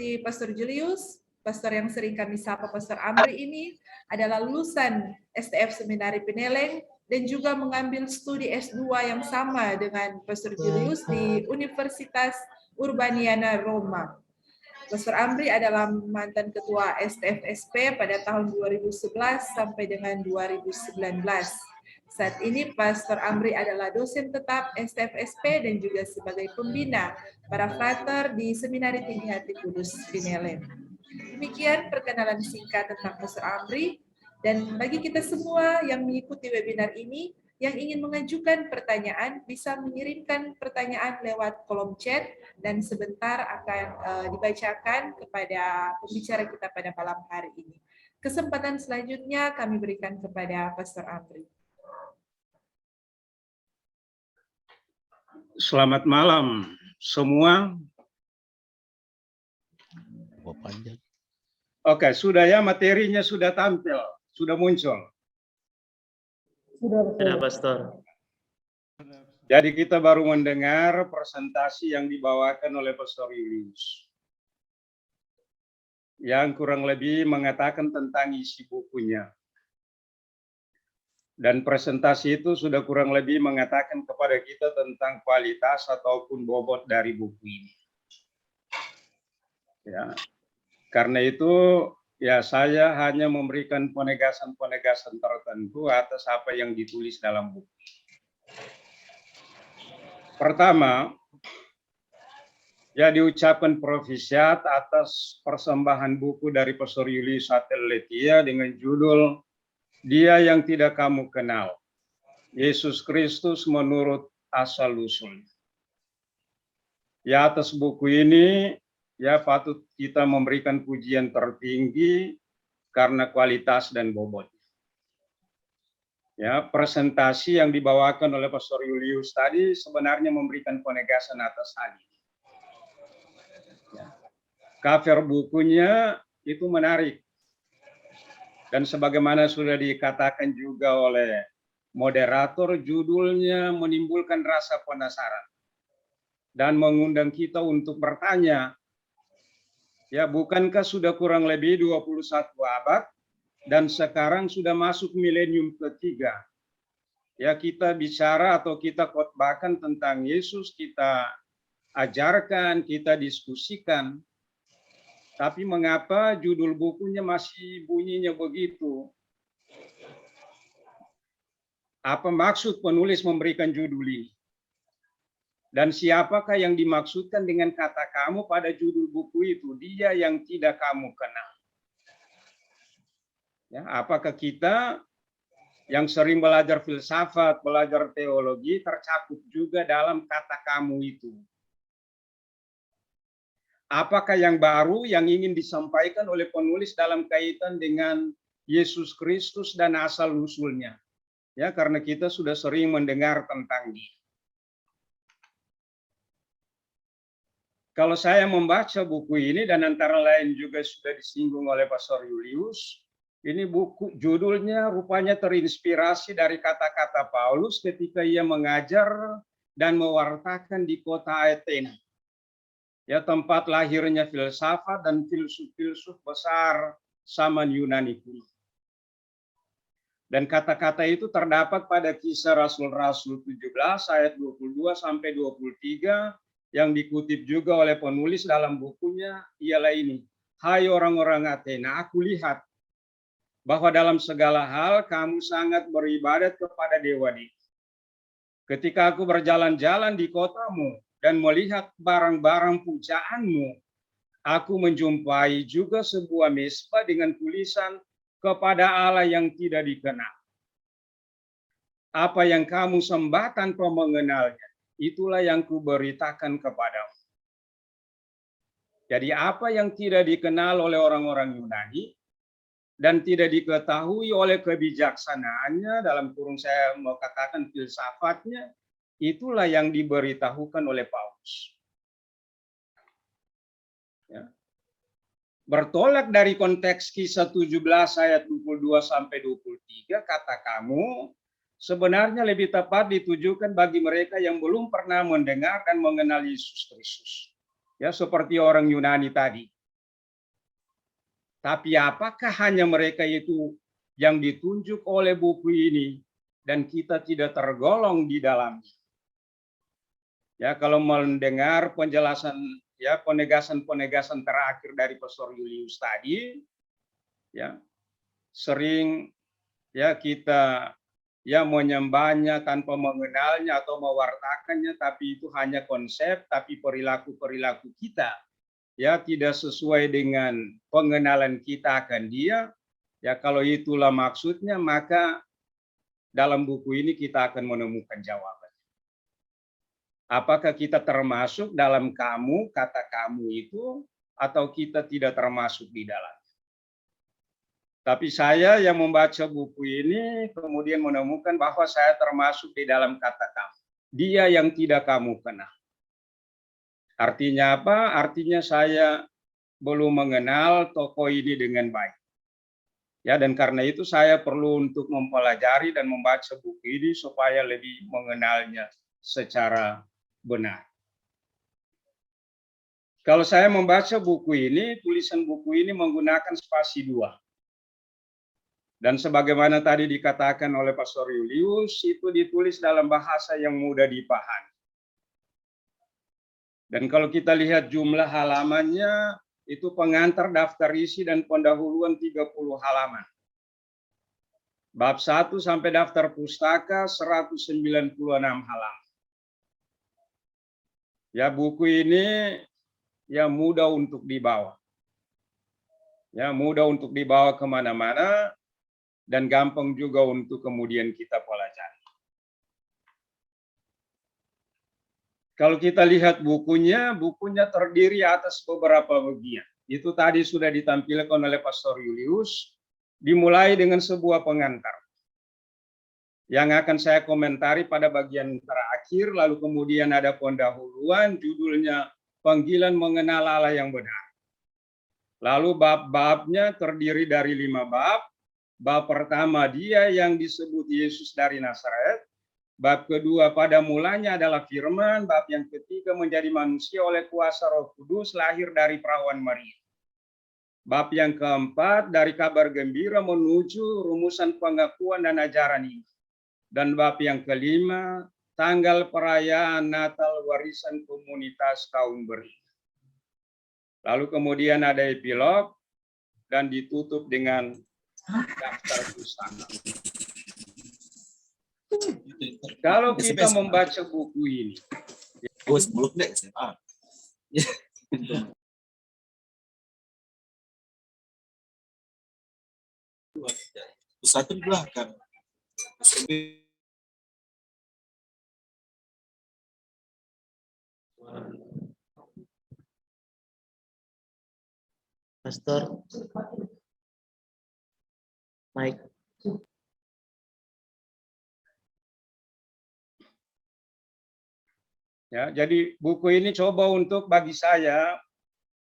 seperti Pastor Julius, pastor yang sering kami sapa Pastor Amri ini adalah lulusan STF Seminari Peneleng dan juga mengambil studi S2 yang sama dengan Pastor Julius di Universitas Urbaniana Roma. Pastor Amri adalah mantan ketua STFSP pada tahun 2011 sampai dengan 2019. Saat ini Pastor Amri adalah dosen tetap STFSP dan juga sebagai pembina para frater di Seminari Tinggi Hati Kudus Pineleng. Demikian perkenalan singkat tentang Pastor Amri, dan bagi kita semua yang mengikuti webinar ini, yang ingin mengajukan pertanyaan bisa mengirimkan pertanyaan lewat kolom chat dan sebentar akan dibacakan kepada pembicara kita pada malam hari ini. Kesempatan selanjutnya kami berikan kepada Pastor Amri. Selamat malam semua. Oke, sudah ya, materinya sudah tampil, sudah muncul. Sudah, Pastor. Jadi kita baru mendengar presentasi yang dibawakan oleh Pastor Julius, yang kurang lebih mengatakan tentang isi bukunya. Dan presentasi itu sudah kurang lebih mengatakan kepada kita tentang kualitas ataupun bobot dari buku ini. Ya. Karena itu ya saya hanya memberikan penegasan-penegasan tertentu atas apa yang ditulis dalam buku. Pertama, ya diucapkan profisiat atas persembahan buku dari Pastor Julius Sateletia dengan judul Dia yang Tidak Kamu Kenal, Yesus Kristus Menurut Asal-Usul. Ya, atas buku ini ya patut kita memberikan pujian tertinggi karena kualitas dan bobot. Ya, presentasi yang dibawakan oleh Pastor Julius tadi sebenarnya memberikan penegasan atas hal ini. Ya. Cover bukunya itu menarik. Dan sebagaimana sudah dikatakan juga oleh moderator, judulnya menimbulkan rasa penasaran dan mengundang kita untuk bertanya, ya, bukankah sudah kurang lebih 21 abad dan sekarang sudah masuk milenium ketiga? Ya, kita bicara atau kita khotbahkan tentang Yesus, kita ajarkan, kita diskusikan. Tapi mengapa judul bukunya masih bunyinya begitu? Apa maksud penulis memberikan judul ini? Dan siapakah yang dimaksudkan dengan kata kamu pada judul buku itu? Dia yang tidak kamu kenal. Ya, apakah kita yang sering belajar filsafat, belajar teologi, tercakup juga dalam kata kamu itu? Apakah yang baru yang ingin disampaikan oleh penulis dalam kaitan dengan Yesus Kristus dan asal-usulnya? Ya, karena kita sudah sering mendengar tentang dia. Kalau saya membaca buku ini dan antara lain juga sudah disinggung oleh Pastor Julius, ini buku judulnya rupanya terinspirasi dari kata-kata Paulus ketika ia mengajar dan mewartakan di kota Athena. Ya, tempat lahirnya filsafat dan filsuf-filsuf besar zaman Yunani kuno. Dan kata-kata itu terdapat pada Kisah Rasul-Rasul 17 ayat 22 sampai 23 yang dikutip juga oleh penulis dalam bukunya, ialah ini. Hai orang-orang Athena, aku lihat bahwa dalam segala hal kamu sangat beribadat kepada dewa-dewa. Ketika aku berjalan-jalan di kotamu dan melihat barang-barang pujaanmu, aku menjumpai juga sebuah mesbah dengan tulisan kepada Allah yang tidak dikenal. Apa yang kamu sembah tanpa mengenalnya, itulah yang kuberitakan kepadamu. Jadi apa yang tidak dikenal oleh orang-orang Yunani dan tidak diketahui oleh kebijaksanaannya, dalam kurung saya mau katakan filsafatnya, itulah yang diberitahukan oleh Paulus. Ya. Bertolak dari konteks Kisah 17 ayat 22 sampai 23, kata kamu sebenarnya lebih tepat ditujukan bagi mereka yang belum pernah mendengar dan mengenal Yesus Kristus. Ya, seperti orang Yunani tadi. Tapi apakah hanya mereka itu yang ditunjuk oleh buku ini dan kita tidak tergolong di dalamnya? Ya, kalau mendengar penjelasan ya penegasan terakhir dari Pastor Julius tadi, ya sering ya kita ya menyembahnya tanpa mengenalnya atau mewartakannya, tapi itu hanya konsep, tapi perilaku kita ya tidak sesuai dengan pengenalan kita akan dia. Ya kalau itulah maksudnya, maka dalam buku ini kita akan menemukan jawaban. Apakah kita termasuk dalam kamu, kata kamu itu, atau kita tidak termasuk di dalam? Tapi saya yang membaca buku ini kemudian menemukan bahwa saya termasuk di dalam kata kamu. Dia yang tidak kamu kenal. Artinya apa? Artinya saya belum mengenal tokoh ini dengan baik. Ya, dan karena itu saya perlu untuk mempelajari dan membaca buku ini supaya lebih mengenalnya secara benar. Kalau saya membaca buku ini, tulisan buku ini menggunakan spasi 2. Dan sebagaimana tadi dikatakan oleh Pastor Julius, itu ditulis dalam bahasa yang mudah dipahami. Dan kalau kita lihat jumlah halamannya, itu pengantar, daftar isi, dan pendahuluan 30 halaman. Bab 1 sampai daftar pustaka 196 halaman. Ya, buku ini ya mudah untuk dibawa. Ya, mudah untuk dibawa kemana-mana dan gampang juga untuk kemudian kita pelajari. Kalau kita lihat bukunya terdiri atas beberapa bagian. Itu tadi sudah ditampilkan oleh Pastor Julius, dimulai dengan sebuah pengantar yang akan saya komentari pada bagian terakhir, lalu kemudian ada pendahuluan, judulnya Panggilan Mengenal Allah yang Benar. Lalu bab-babnya terdiri dari 5 bab. Bab pertama, dia yang disebut Yesus dari Nazaret. Bab kedua, pada mulanya adalah firman. Bab yang ketiga, menjadi manusia oleh kuasa Roh Kudus, lahir dari perawan Maria. Bab yang keempat, dari kabar gembira menuju rumusan pengakuan dan ajaran ini. Dan bab yang kelima, tanggal perayaan Natal warisan komunitas kaum beriman. Lalu kemudian ada epilog dan ditutup dengan daftar pustaka. Kalau kita membaca buku ini, satu di belakang. Pastor, Mike. Ya, jadi buku ini coba untuk bagi saya,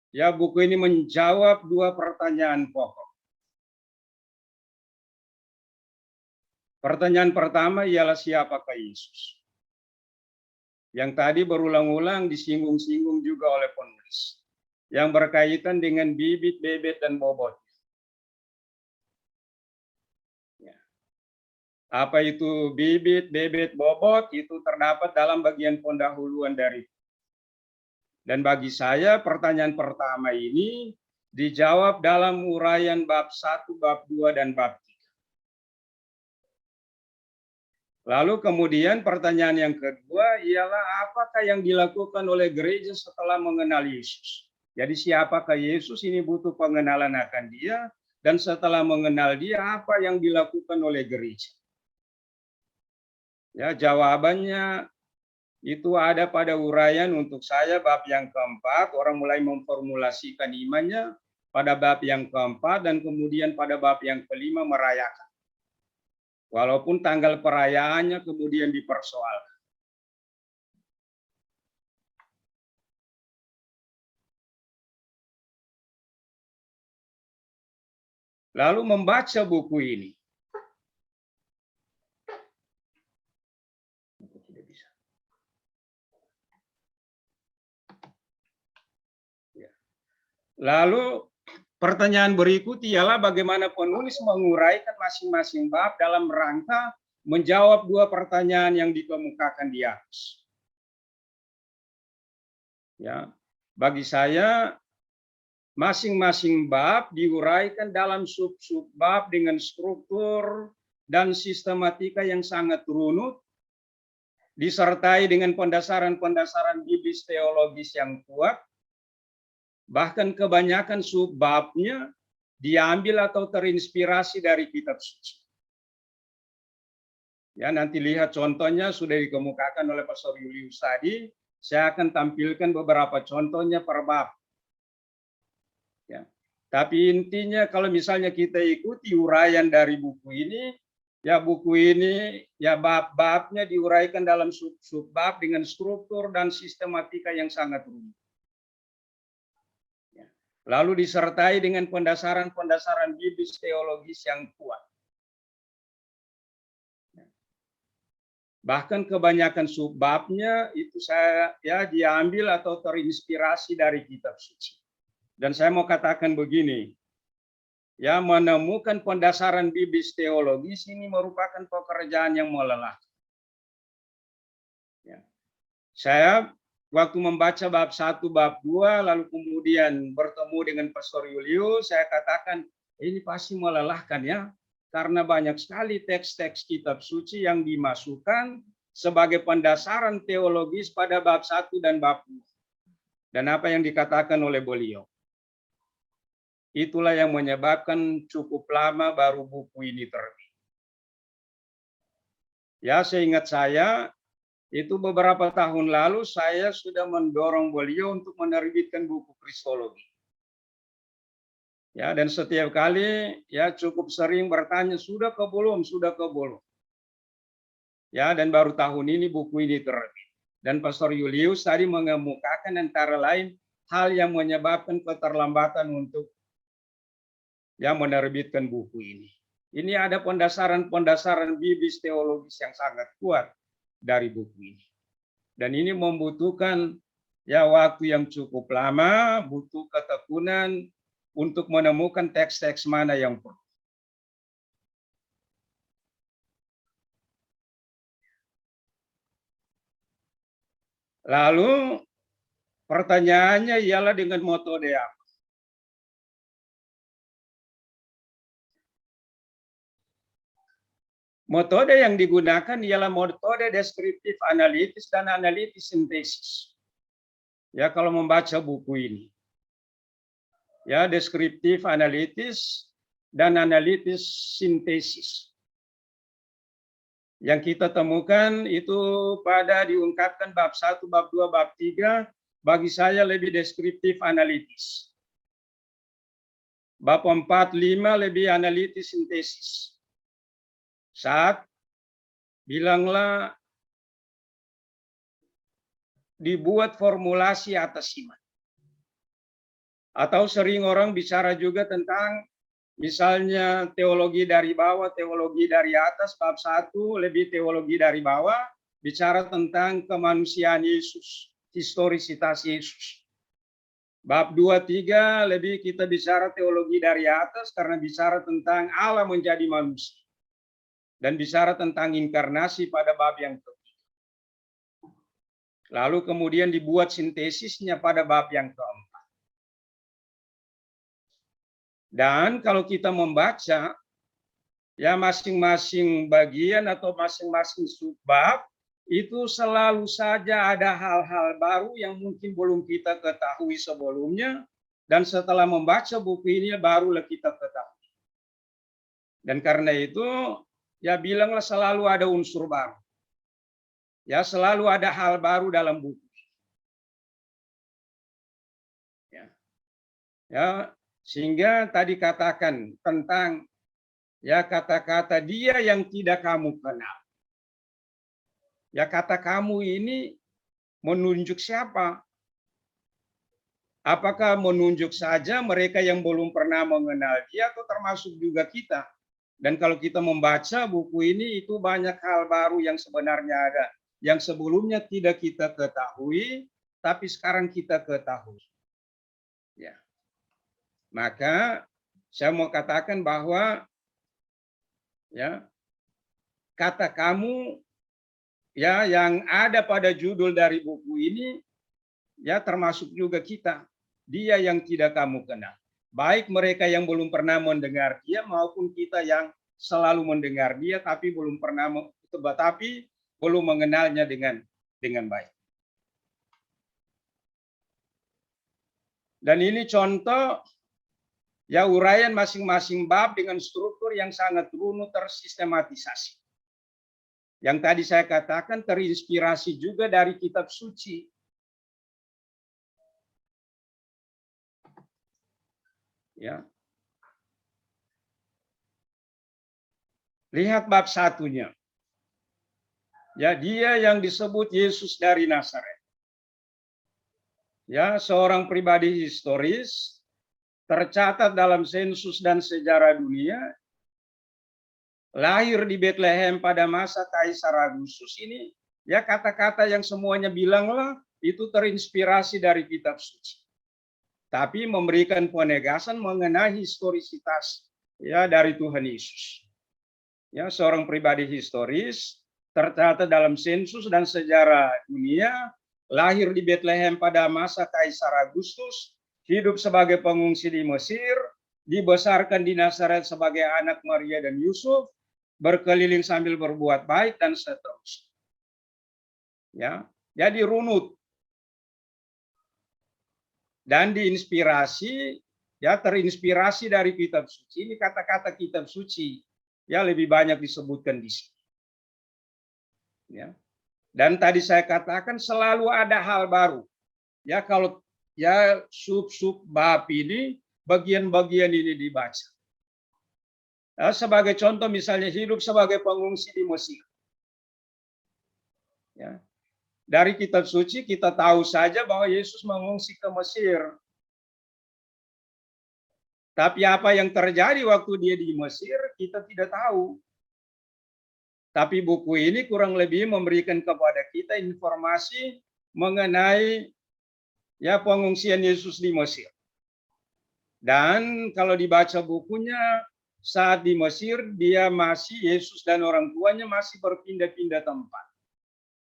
ya buku ini menjawab 2 pertanyaan pokok. Pertanyaan pertama ialah siapakah Yesus? Yang tadi berulang-ulang disinggung-singgung juga oleh penulis. Yang berkaitan dengan bibit, bebet, dan bobot. Apa itu bibit, bebet, bobot? Itu terdapat dalam bagian pendahuluan dari. Dan bagi saya pertanyaan pertama ini dijawab dalam uraian bab 1, bab 2, dan bab 3. Lalu kemudian pertanyaan yang kedua ialah apakah yang dilakukan oleh gereja setelah mengenal Yesus? Jadi siapakah Yesus, ini butuh pengenalan akan dia, dan setelah mengenal dia apa yang dilakukan oleh gereja? Ya, jawabannya itu ada pada uraian untuk saya bab yang keempat, orang mulai memformulasikan imannya pada bab yang keempat, dan kemudian pada bab yang kelima merayakan. Walaupun tanggal perayaannya kemudian dipersoalkan. Lalu membaca buku ini. Lalu Pertanyaan berikut ialah bagaimana penulis menguraikan masing-masing bab dalam rangka menjawab dua pertanyaan yang dikemukakan di atas. Ya, bagi saya masing-masing bab diuraikan dalam sub-sub bab dengan struktur dan sistematika yang sangat runut, disertai dengan pendasaran-pendasaran biblis teologis yang kuat. Bahkan kebanyakan subbabnya diambil atau terinspirasi dari kitab suci. Ya, nanti lihat contohnya sudah dikemukakan oleh Pastor Julius tadi. Saya akan tampilkan beberapa contohnya per bab. Ya. Tapi intinya kalau misalnya kita ikuti uraian dari buku ini, ya buku ini ya bab-babnya diuraikan dalam sub-bab dengan struktur dan sistematika yang sangat rumit. Lalu disertai dengan pendasaran-pendasaran biblis teologis yang kuat. Bahkan kebanyakan subbabnya itu saya ya diambil atau terinspirasi dari kitab suci. Dan saya mau katakan begini, ya menemukan pendasaran biblis teologis ini merupakan pekerjaan yang melelahkan. Ya. Saya waktu membaca bab 1, bab 2, lalu kemudian bertemu dengan Pastor Julius, saya katakan ini pasti melelahkan ya, karena banyak sekali teks-teks kitab suci yang dimasukkan sebagai pendasaran teologis pada bab 1 dan bab 2. Dan apa yang dikatakan oleh beliau? Itulah yang menyebabkan cukup lama baru buku ini terbit. Ya, seingat saya, itu beberapa tahun lalu saya sudah mendorong beliau untuk menerbitkan buku Kristologi. Ya, dan setiap kali ya cukup sering bertanya sudah ke belum, sudah ke belum. Ya, dan baru tahun ini buku ini terbit. Dan Pastor Julius tadi mengemukakan antara lain hal yang menyebabkan keterlambatan untuk ya menerbitkan buku ini. Ini ada pendasaran-pendasaran biblis teologis yang sangat kuat dari buku ini. Dan ini membutuhkan ya waktu yang cukup lama, butuh ketekunan untuk menemukan teks-teks mana yang perlu. Lalu pertanyaannya ialah dengan metode apa? Metode yang digunakan ialah metode deskriptif analitis dan analitis sintesis. Ya, kalau membaca buku ini. Ya, deskriptif analitis dan analitis sintesis. Yang kita temukan itu pada diungkapkan bab 1, bab 2, bab 3, bagi saya lebih deskriptif analitis. Bab 4, 5 lebih analitis sintesis. Saat bilanglah dibuat formulasi atas iman. Atau sering orang bicara juga tentang misalnya teologi dari bawah, teologi dari atas. Bab 1 lebih teologi dari bawah, bicara tentang kemanusiaan Yesus, historisitas Yesus. Bab 2, 3 lebih kita bicara teologi dari atas karena bicara tentang Allah menjadi manusia. Dan bicara tentang inkarnasi pada bab yang ketiga. Lalu kemudian dibuat sintesisnya pada bab yang keempat. Dan kalau kita membaca ya masing-masing bagian atau masing-masing subbab itu selalu saja ada hal-hal baru yang mungkin belum kita ketahui sebelumnya, dan setelah membaca buku ini barulah kita ketahui. Dan karena itu ya bilanglah selalu ada unsur baru. Ya, selalu ada hal baru dalam buku. Ya, sehingga tadi katakan tentang ya kata-kata dia yang tidak kamu kenal. Ya, kata kamu ini menunjuk siapa? Apakah menunjuk saja mereka yang belum pernah mengenal dia atau termasuk juga kita? Dan kalau kita membaca buku ini itu banyak hal baru yang sebenarnya ada, yang sebelumnya tidak kita ketahui, tapi sekarang kita ketahui. Ya. Maka saya mau katakan bahwa ya kata kamu ya yang ada pada judul dari buku ini ya termasuk juga kita. Dia yang tidak kamu kenal. Baik mereka yang belum pernah mendengar dia maupun kita yang selalu mendengar dia tapi belum pernah belum mengenalnya dengan baik. Dan ini contoh ya uraian masing-masing bab dengan struktur yang sangat runut tersistematisasi. Yang tadi saya katakan terinspirasi juga dari kitab suci. Ya. Lihat bab satunya. Ya, dia yang disebut Yesus dari Nazaret. Ya, seorang pribadi historis tercatat dalam sensus dan sejarah dunia, lahir di Bethlehem pada masa Kaisar Agustus ini, ya kata-kata yang semuanya bilanglah itu terinspirasi dari kitab suci. Tapi memberikan penegasan mengenai historisitas ya dari Tuhan Yesus. Ya, seorang pribadi historis tercatat dalam sensus dan sejarah dunia, lahir di Bethlehem pada masa Kaisar Agustus, hidup sebagai pengungsi di Mesir, dibesarkan di Nazaret sebagai anak Maria dan Yusuf, berkeliling sambil berbuat baik dan seterusnya. Ya, jadi runut dan diinspirasi, ya terinspirasi dari kitab suci. Ini kata-kata kitab suci ya lebih banyak disebutkan di sini. Ya. Dan tadi saya katakan selalu ada hal baru. Ya kalau ya sub-sub bab ini bagian-bagian ini dibaca. Nah, sebagai contoh misalnya hidup sebagai pengungsi di Mesir. Ya. Dari kitab suci kita tahu saja bahwa Yesus mengungsi ke Mesir. Tapi apa yang terjadi waktu dia di Mesir kita tidak tahu. Tapi buku ini kurang lebih memberikan kepada kita informasi mengenai ya pengungsian Yesus di Mesir. Dan kalau dibaca bukunya saat di Mesir dia masih Yesus dan orang tuanya masih berpindah-pindah tempat.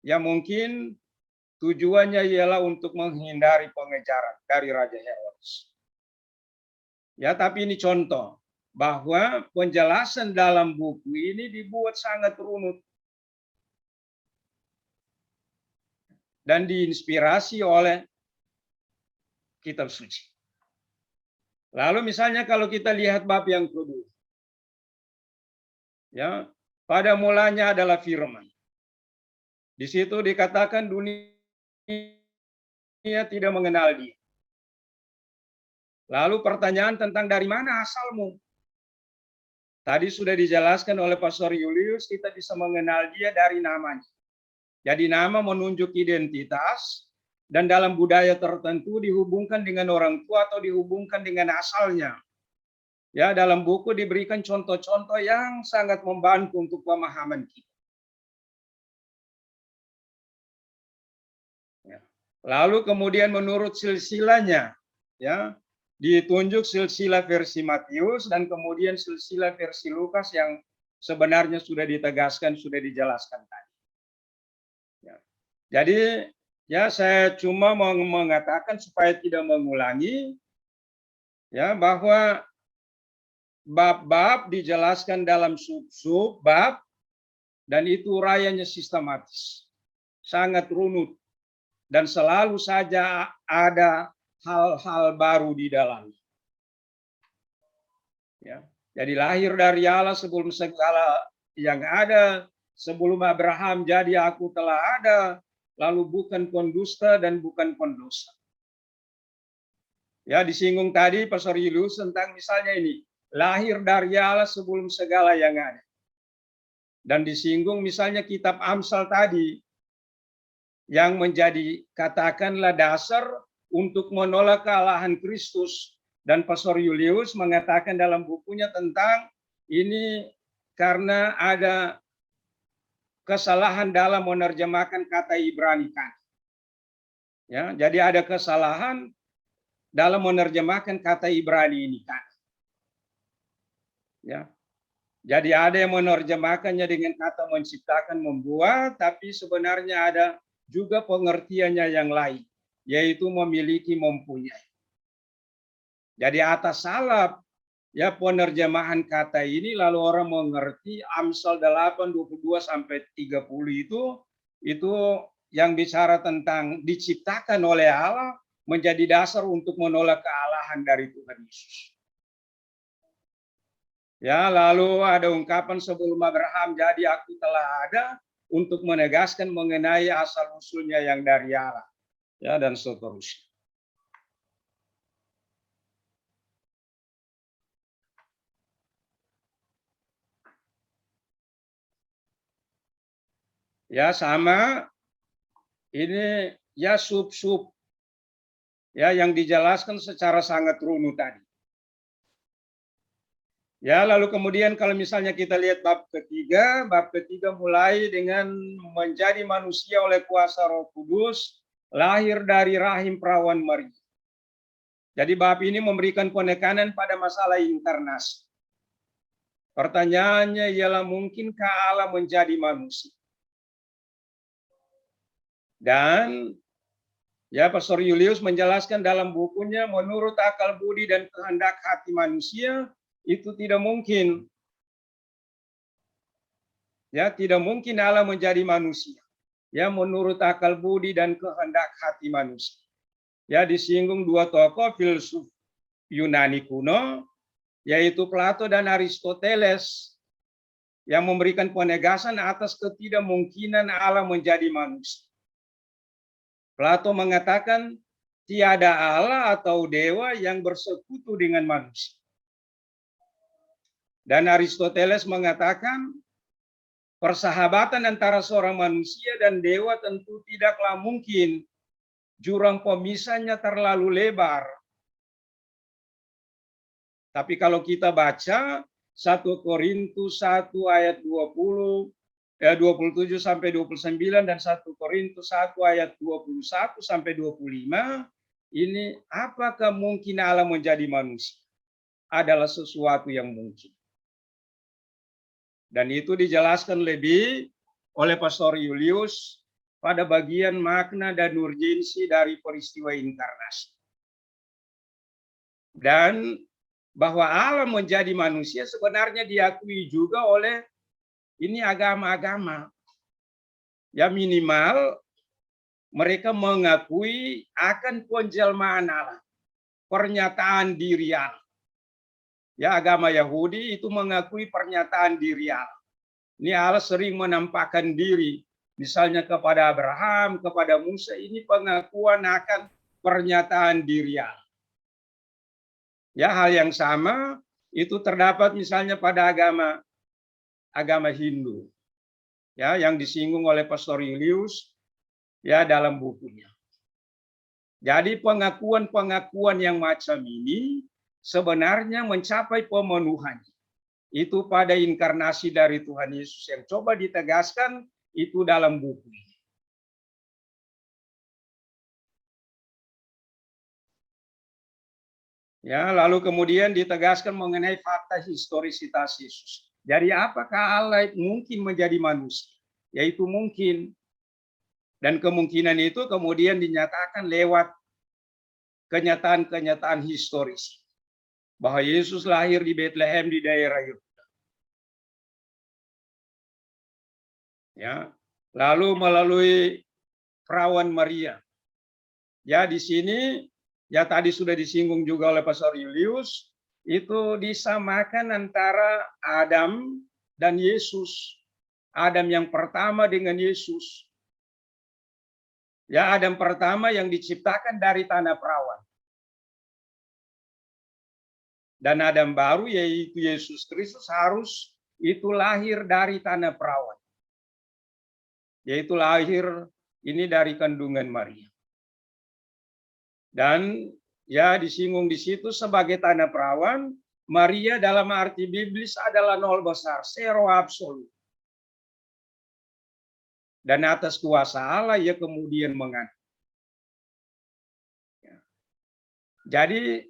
Ya mungkin tujuannya ialah untuk menghindari pengejaran dari Raja Herodes. Ya tapi ini contoh bahwa penjelasan dalam buku ini dibuat sangat runut dan diinspirasi oleh kitab suci. Lalu misalnya kalau kita lihat bab yang kedua. Ya, pada mulanya adalah firman. Di situ dikatakan dunia tidak mengenal dia. Lalu pertanyaan tentang dari mana asalmu? Tadi sudah dijelaskan oleh Pastor Julius, kita bisa mengenal dia dari namanya. Jadi nama menunjuk identitas dan dalam budaya tertentu dihubungkan dengan orang tua atau dihubungkan dengan asalnya. Ya, dalam buku diberikan contoh-contoh yang sangat membantu untuk pemahaman kita. Ya. Lalu kemudian menurut silsilahnya, ya, ditunjuk silsilah versi Matius dan kemudian silsilah versi Lukas yang sebenarnya sudah ditegaskan, sudah dijelaskan tadi. Ya. Jadi ya saya cuma mau mengatakan supaya tidak mengulangi ya bahwa bab-bab dijelaskan dalam sub-sub bab dan itu uraiannya sistematis, sangat runut dan selalu saja ada hal-hal baru di dalamnya. Ya. Jadi lahir dari Allah sebelum segala yang ada, sebelum Abraham jadi aku telah ada, lalu bukan pendusta dan bukan pendosa. Ya disinggung tadi Pastor Julius tentang misalnya ini, lahir dari Allah sebelum segala yang ada. Dan disinggung misalnya kitab Amsal tadi, yang menjadi katakanlah dasar untuk menolak kealahan Kristus. Dan Pastor Julius mengatakan dalam bukunya tentang ini karena ada kesalahan dalam menerjemahkan kata Ibrani kan. Ya, jadi ada kesalahan dalam menerjemahkan kata Ibrani ini kan. Ya. Jadi ada yang menerjemahkannya dengan kata menciptakan, membuat, tapi sebenarnya ada juga pengertiannya yang lain, yaitu memiliki, mempunyai. Jadi atas salap ya penerjemahan kata ini lalu orang mengerti Amsal 8:22 sampai 30 itu yang bicara tentang diciptakan oleh Allah menjadi dasar untuk menolak kealahan dari Tuhan Yesus. Ya, lalu ada ungkapan sebelum Abraham jadi aku telah ada untuk menegaskan mengenai asal usulnya yang dari Allah. Ya, dan seterusnya. Ya, sama ini ya sub-sub ya yang dijelaskan secara sangat runut tadi. Ya, lalu kemudian kalau misalnya kita lihat bab ketiga mulai dengan menjadi manusia oleh kuasa Roh Kudus, lahir dari rahim perawan Maria. Jadi bab ini memberikan penekanan pada masalah inkarnasi. Pertanyaannya ialah mungkinkah Allah menjadi manusia? Dan ya Pastor Julius menjelaskan dalam bukunya menurut akal budi dan kehendak hati manusia itu tidak mungkin. Ya, tidak mungkin Allah menjadi manusia. Ya, menurut akal budi dan kehendak hati manusia. Ya, disinggung dua tokoh filsuf Yunani kuno, yaitu Plato dan Aristoteles, yang memberikan penegasan atas ketidakmungkinan Allah menjadi manusia. Plato mengatakan tiada Allah atau dewa yang bersekutu dengan manusia. Dan Aristoteles mengatakan persahabatan antara seorang manusia dan dewa tentu tidaklah mungkin. Jurang pemisahnya terlalu lebar. Tapi kalau kita baca 1 Korintus 1 ayat 27 sampai 29 dan 1 Korintus 1 ayat 21 sampai 25, ini apakah mungkin Allah menjadi manusia? Adalah sesuatu yang mungkin. Dan itu dijelaskan lebih oleh Pastor Julius pada bagian makna dan urgensi dari peristiwa inkarnasi. Dan bahwa Allah menjadi manusia sebenarnya diakui juga oleh ini agama-agama. Ya minimal mereka mengakui akan penjelmaan Allah, pernyataan diri Allah. Ya, agama Yahudi itu mengakui pernyataan diri Allah. Ini Allah sering menampakkan diri, misalnya kepada Abraham, kepada Musa, ini pengakuan akan pernyataan diri Allah. Ya, hal yang sama itu terdapat misalnya pada agama Hindu. Ya, yang disinggung oleh Pastor Julius ya dalam bukunya. Jadi pengakuan-pengakuan yang macam ini sebenarnya mencapai pemenuhan. Itu pada inkarnasi dari Tuhan Yesus yang coba ditegaskan itu dalam buku ini. Ya, lalu kemudian ditegaskan mengenai fakta historisitas Yesus. Jadi apakah Allah mungkin menjadi manusia? Yaitu mungkin. Dan kemungkinan itu kemudian dinyatakan lewat kenyataan-kenyataan historis. Bahwa Yesus lahir di Bethlehem di daerah Yehuda. Ya, lalu melalui perawan Maria. Ya, di sini ya tadi sudah disinggung juga oleh Pastor Julius, itu disamakan antara Adam dan Yesus. Adam yang pertama dengan Yesus. Ya, Adam pertama yang diciptakan dari tanah perawan. Dan Adam baru yaitu Yesus Kristus harus itu lahir dari tanah perawan. Yaitu lahir ini dari kandungan Maria. Dan ya disinggung di situ sebagai tanah perawan, Maria dalam arti biblis adalah nol besar, zero absolut. Dan atas kuasa Allah ia kemudian mengandung. Jadi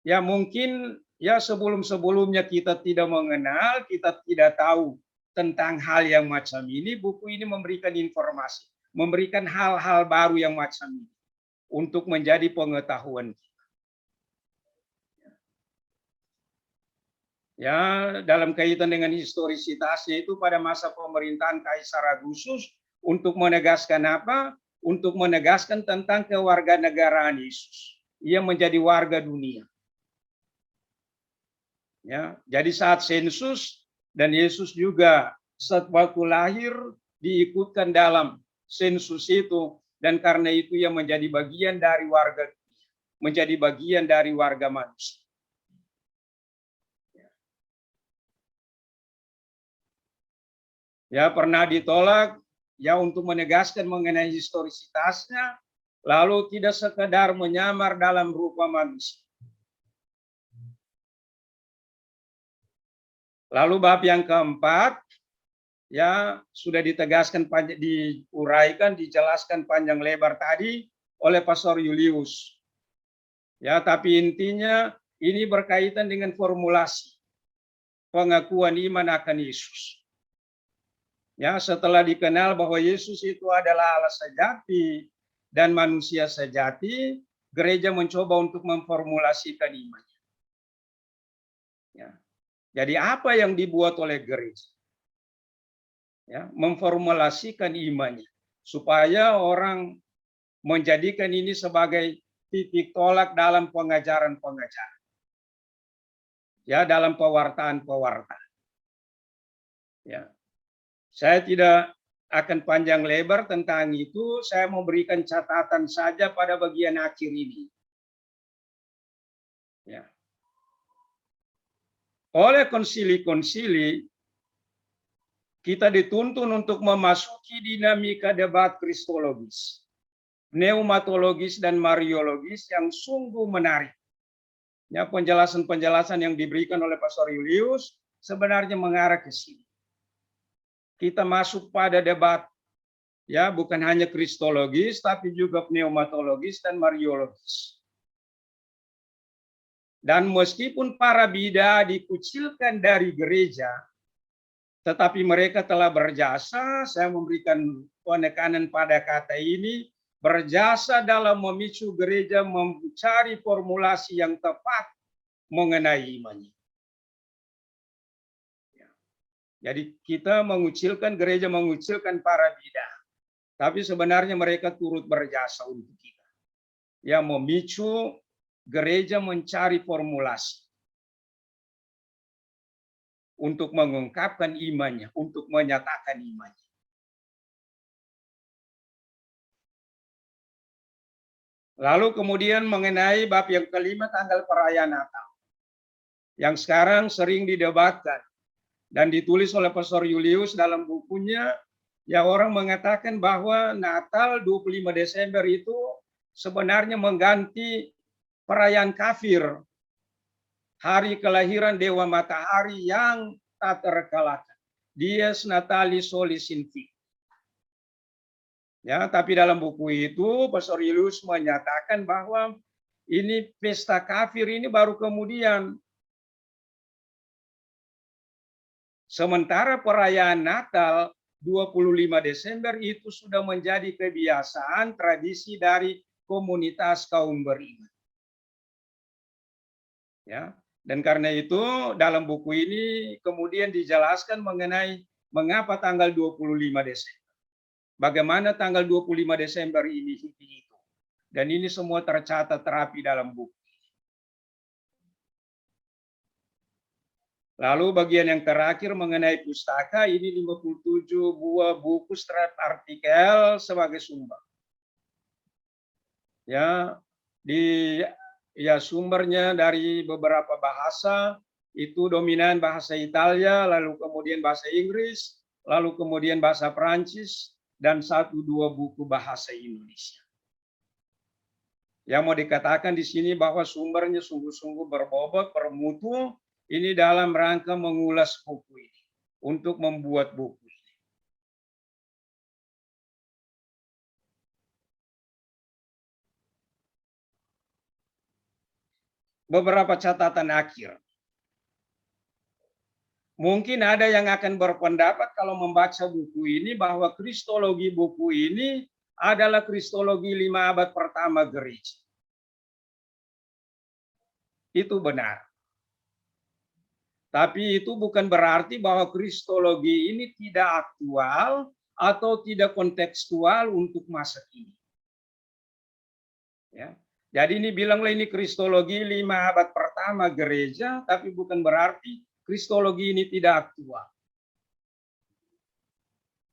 ya mungkin ya sebelum-sebelumnya kita tidak mengenal, kita tidak tahu tentang hal yang macam ini, buku ini memberikan informasi, memberikan hal-hal baru yang macam ini untuk menjadi pengetahuan kita. Ya, dalam kaitan dengan historisitasnya itu pada masa pemerintahan Kaisar Agustus untuk menegaskan apa? Untuk menegaskan tentang kewarganegaraan Yesus. Ia menjadi warga dunia. Ya, jadi saat sensus dan Yesus juga saat waktu lahir diikutkan dalam sensus itu, dan karena itu ia menjadi bagian dari warga dunia, menjadi bagian dari warga manusia. Ya, pernah ditolak ya untuk menegaskan mengenai historisitasnya, lalu tidak sekedar menyamar dalam rupa manusia. Lalu bab yang keempat ya sudah ditegaskan, diuraikan, dijelaskan panjang lebar tadi oleh Pastor Julius. Ya, tapi intinya ini berkaitan dengan formulasi pengakuan iman akan Yesus. Ya, setelah dikenal bahwa Yesus itu adalah Allah sejati dan manusia sejati, gereja mencoba untuk memformulasikan imannya. Ya. Jadi apa yang dibuat oleh gereja? Ya, memformulasikan imannya supaya orang menjadikan ini sebagai titik tolak dalam pengajaran-pengajaran. Ya, dalam pewartaan-pewartaan. Ya. Saya tidak akan panjang lebar tentang itu, saya memberikan catatan saja pada bagian akhir ini. Ya. Oleh konsili-konsili, kita dituntun untuk memasuki dinamika debat kristologis, pneumatologis, dan mariologis yang sungguh menarik. Ya, penjelasan-penjelasan yang diberikan oleh Pastor Julius sebenarnya mengarah ke sini. Kita masuk pada debat, ya bukan hanya kristologis, tapi juga pneumatologis dan mariologis. Dan meskipun para bida dikucilkan dari gereja, tetapi mereka telah berjasa, saya memberikan penekanan pada kata ini, berjasa dalam memicu gereja mencari formulasi yang tepat mengenai imannya. Jadi kita mengucilkan, gereja mengucilkan para bida, tapi sebenarnya mereka turut berjasa untuk kita. Ya, memicu gereja mencari formulasi untuk mengungkapkan imannya, untuk menyatakan imannya. Lalu kemudian mengenai bab yang kelima, tanggal perayaan Natal, yang sekarang sering didebatkan dan ditulis oleh Pastor Julius dalam bukunya. Ya, orang mengatakan bahwa Natal 25 Desember itu sebenarnya mengganti perayaan kafir, hari kelahiran Dewa Matahari yang tak terkalahkan, Dies Natalis Solis Invicti. Ya, tapi dalam buku itu Pastor Julius menyatakan bahwa ini pesta kafir ini baru kemudian. Sementara perayaan Natal 25 Desember itu sudah menjadi kebiasaan, tradisi dari komunitas kaum beriman. Ya, dan karena itu dalam buku ini kemudian dijelaskan mengenai mengapa tanggal 25 Desember. Bagaimana tanggal 25 Desember ini itu. Dan ini semua tercatat terapi dalam buku. Lalu bagian yang terakhir mengenai pustaka, ini 57 buah buku strat artikel sebagai sumber. Ya, sumbernya dari beberapa bahasa, itu dominan bahasa Italia, lalu kemudian bahasa Inggris, lalu kemudian bahasa Prancis, dan 1-2 buku bahasa Indonesia. Yang mau dikatakan di sini bahwa sumbernya sungguh-sungguh berbobot, bermutu, ini dalam rangka mengulas buku ini, untuk membuat buku ini. beberapa catatan akhir. Mungkin ada yang akan berpendapat kalau membaca buku ini bahwa kristologi buku ini adalah kristologi 5 abad pertama gereja. Itu benar. Tapi itu bukan berarti bahwa kristologi ini tidak aktual atau tidak kontekstual untuk masa kini. Ya. Jadi ini bilanglah ini kristologi 5 abad pertama gereja, tapi bukan berarti kristologi ini tidak aktual.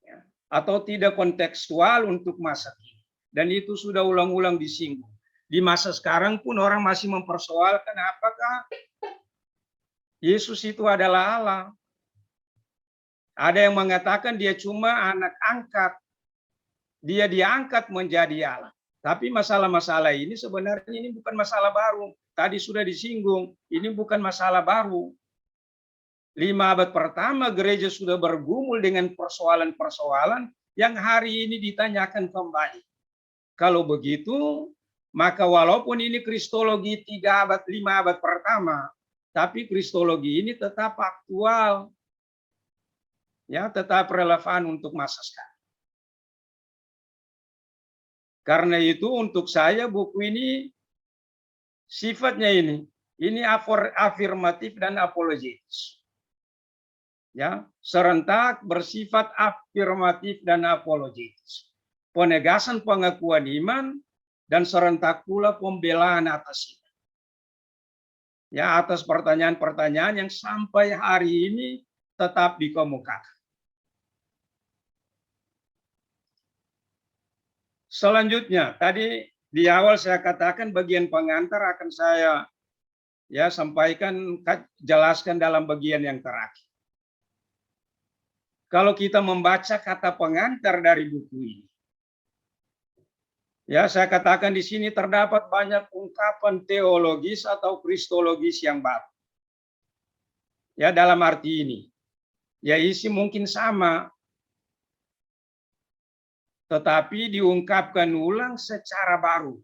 Ya. Atau tidak kontekstual untuk masa kini. Dan itu sudah ulang-ulang disinggung. Di masa sekarang pun orang masih mempersoalkan apakah Yesus itu adalah Allah. Ada yang mengatakan dia cuma anak angkat. Dia diangkat menjadi Allah. Tapi masalah-masalah ini sebenarnya ini bukan masalah baru. Tadi sudah disinggung, ini bukan masalah baru. 5 abad pertama gereja sudah bergumul dengan persoalan-persoalan yang hari ini ditanyakan kembali. Kalau begitu, maka walaupun ini kristologi 5 abad pertama, tapi kristologi ini tetap aktual. Ya, tetap relevan untuk masa sekarang. Karena itu untuk saya buku ini sifatnya ini afirmatif dan apologetis. Ya, serentak bersifat afirmatif dan apologetis. Penegasan pengakuan iman dan serentak pula pembelaan atas iman. Ya, atas pertanyaan-pertanyaan yang sampai hari ini tetap dikemukakan. Selanjutnya, tadi di awal saya katakan bagian pengantar akan saya sampaikan, jelaskan dalam bagian yang terakhir. Kalau kita membaca kata pengantar dari buku ini, ya saya katakan di sini terdapat banyak ungkapan teologis atau kristologis yang baru. Ya dalam arti ini, ya isi mungkin sama, tetapi diungkapkan ulang secara baru.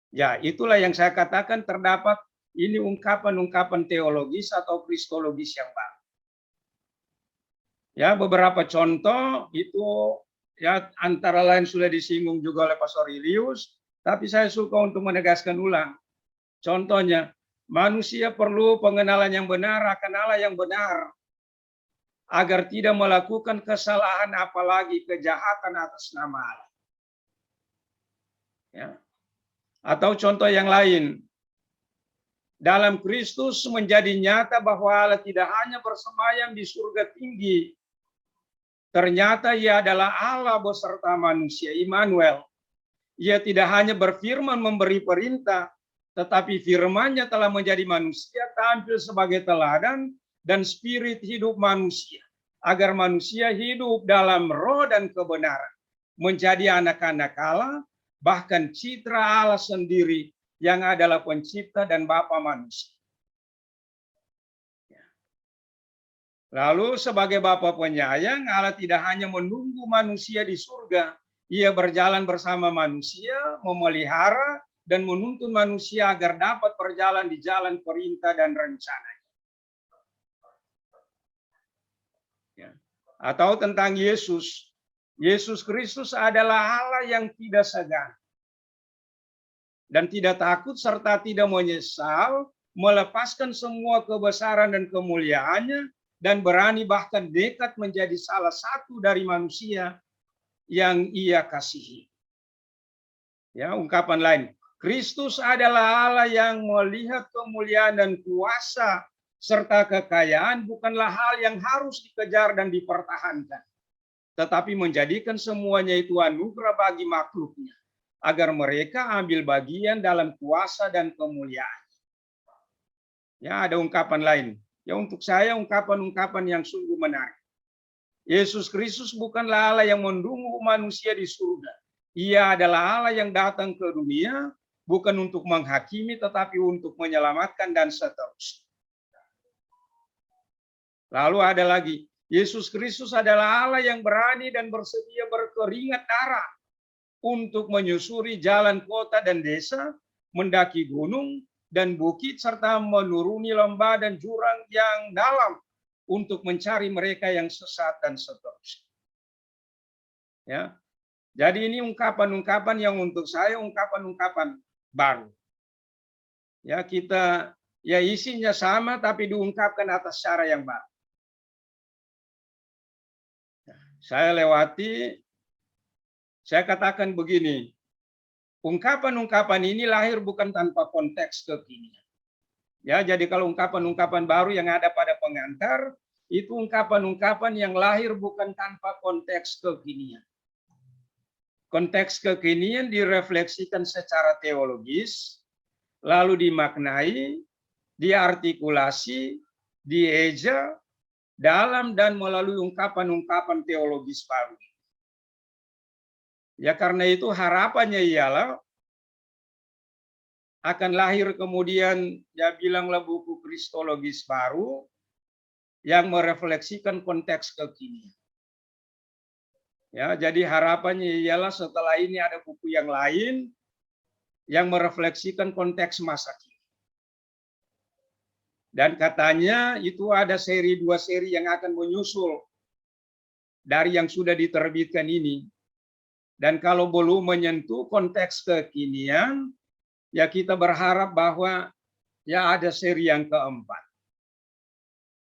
Ya itulah yang saya katakan terdapat ini ungkapan-ungkapan teologis atau kristologis yang baru. Ya beberapa contoh itu ya antara lain sudah disinggung juga oleh Pastor Julius, tapi saya suka untuk menegaskan ulang. Contohnya, manusia perlu pengenalan yang benar akan Allah yang benar, agar tidak melakukan kesalahan apalagi kejahatan atas nama Allah. Ya. Atau contoh yang lain, dalam Kristus menjadi nyata bahwa Allah tidak hanya bersemayam di surga tinggi, ternyata Ia adalah Allah beserta manusia, Immanuel. Ia tidak hanya berfirman memberi perintah, tetapi firman-Nya telah menjadi manusia, tampil sebagai teladan dan spirit hidup manusia, agar manusia hidup dalam roh dan kebenaran, menjadi anak-anak Allah, bahkan citra Allah sendiri yang adalah pencipta dan Bapa manusia. Lalu sebagai Bapa penyayang, Allah tidak hanya menunggu manusia di surga, Ia berjalan bersama manusia, memelihara dan menuntun manusia agar dapat berjalan di jalan perintah dan rencana-Nya. Ya. Atau tentang Yesus, Yesus Kristus adalah Allah yang tidak segan dan tidak takut serta tidak menyesal, melepaskan semua kebesaran dan kemuliaan-Nya, dan berani bahkan dekat menjadi salah satu dari manusia yang Ia kasihi. Ya, ungkapan lain, Kristus adalah Allah yang melihat kemuliaan dan kuasa serta kekayaan bukanlah hal yang harus dikejar dan dipertahankan, tetapi menjadikan semuanya itu anugerah bagi makhluknya, agar mereka ambil bagian dalam kuasa dan kemuliaan. Ya, ada ungkapan lain. Ya, untuk saya ungkapan-ungkapan yang sungguh menarik. Yesus Kristus bukanlah Allah yang menunggu manusia di surga. Ia adalah Allah yang datang ke dunia bukan untuk menghakimi tetapi untuk menyelamatkan dan seterusnya. Lalu ada lagi, Yesus Kristus adalah Allah yang berani dan bersedia berkeringat darah untuk menyusuri jalan kota dan desa, mendaki gunung, dan bukit serta menuruni lembah dan jurang yang dalam untuk mencari mereka yang sesat dan seterusnya. Ya. Jadi ini ungkapan-ungkapan yang untuk saya ungkapan-ungkapan baru. Ya, kita ya isinya sama tapi diungkapkan atas cara yang baru. Saya lewati, saya katakan begini, ungkapan-ungkapan ini lahir bukan tanpa konteks kekinian. Ya, jadi kalau ungkapan-ungkapan baru yang ada pada pengantar, itu ungkapan-ungkapan yang lahir bukan tanpa konteks kekinian. Konteks kekinian direfleksikan secara teologis, lalu dimaknai, diartikulasi, dieja, dalam dan melalui ungkapan-ungkapan teologis baru. Ya karena itu harapannya ialah akan lahir kemudian ya bilanglah buku kristologis baru yang merefleksikan konteks kekinian. Ya, jadi harapannya ialah setelah ini ada buku yang lain yang merefleksikan konteks masa kini. Dan katanya itu ada dua seri yang akan menyusul dari yang sudah diterbitkan ini. Dan kalau belum menyentuh konteks kekinian, ya kita berharap bahwa ya ada seri yang keempat.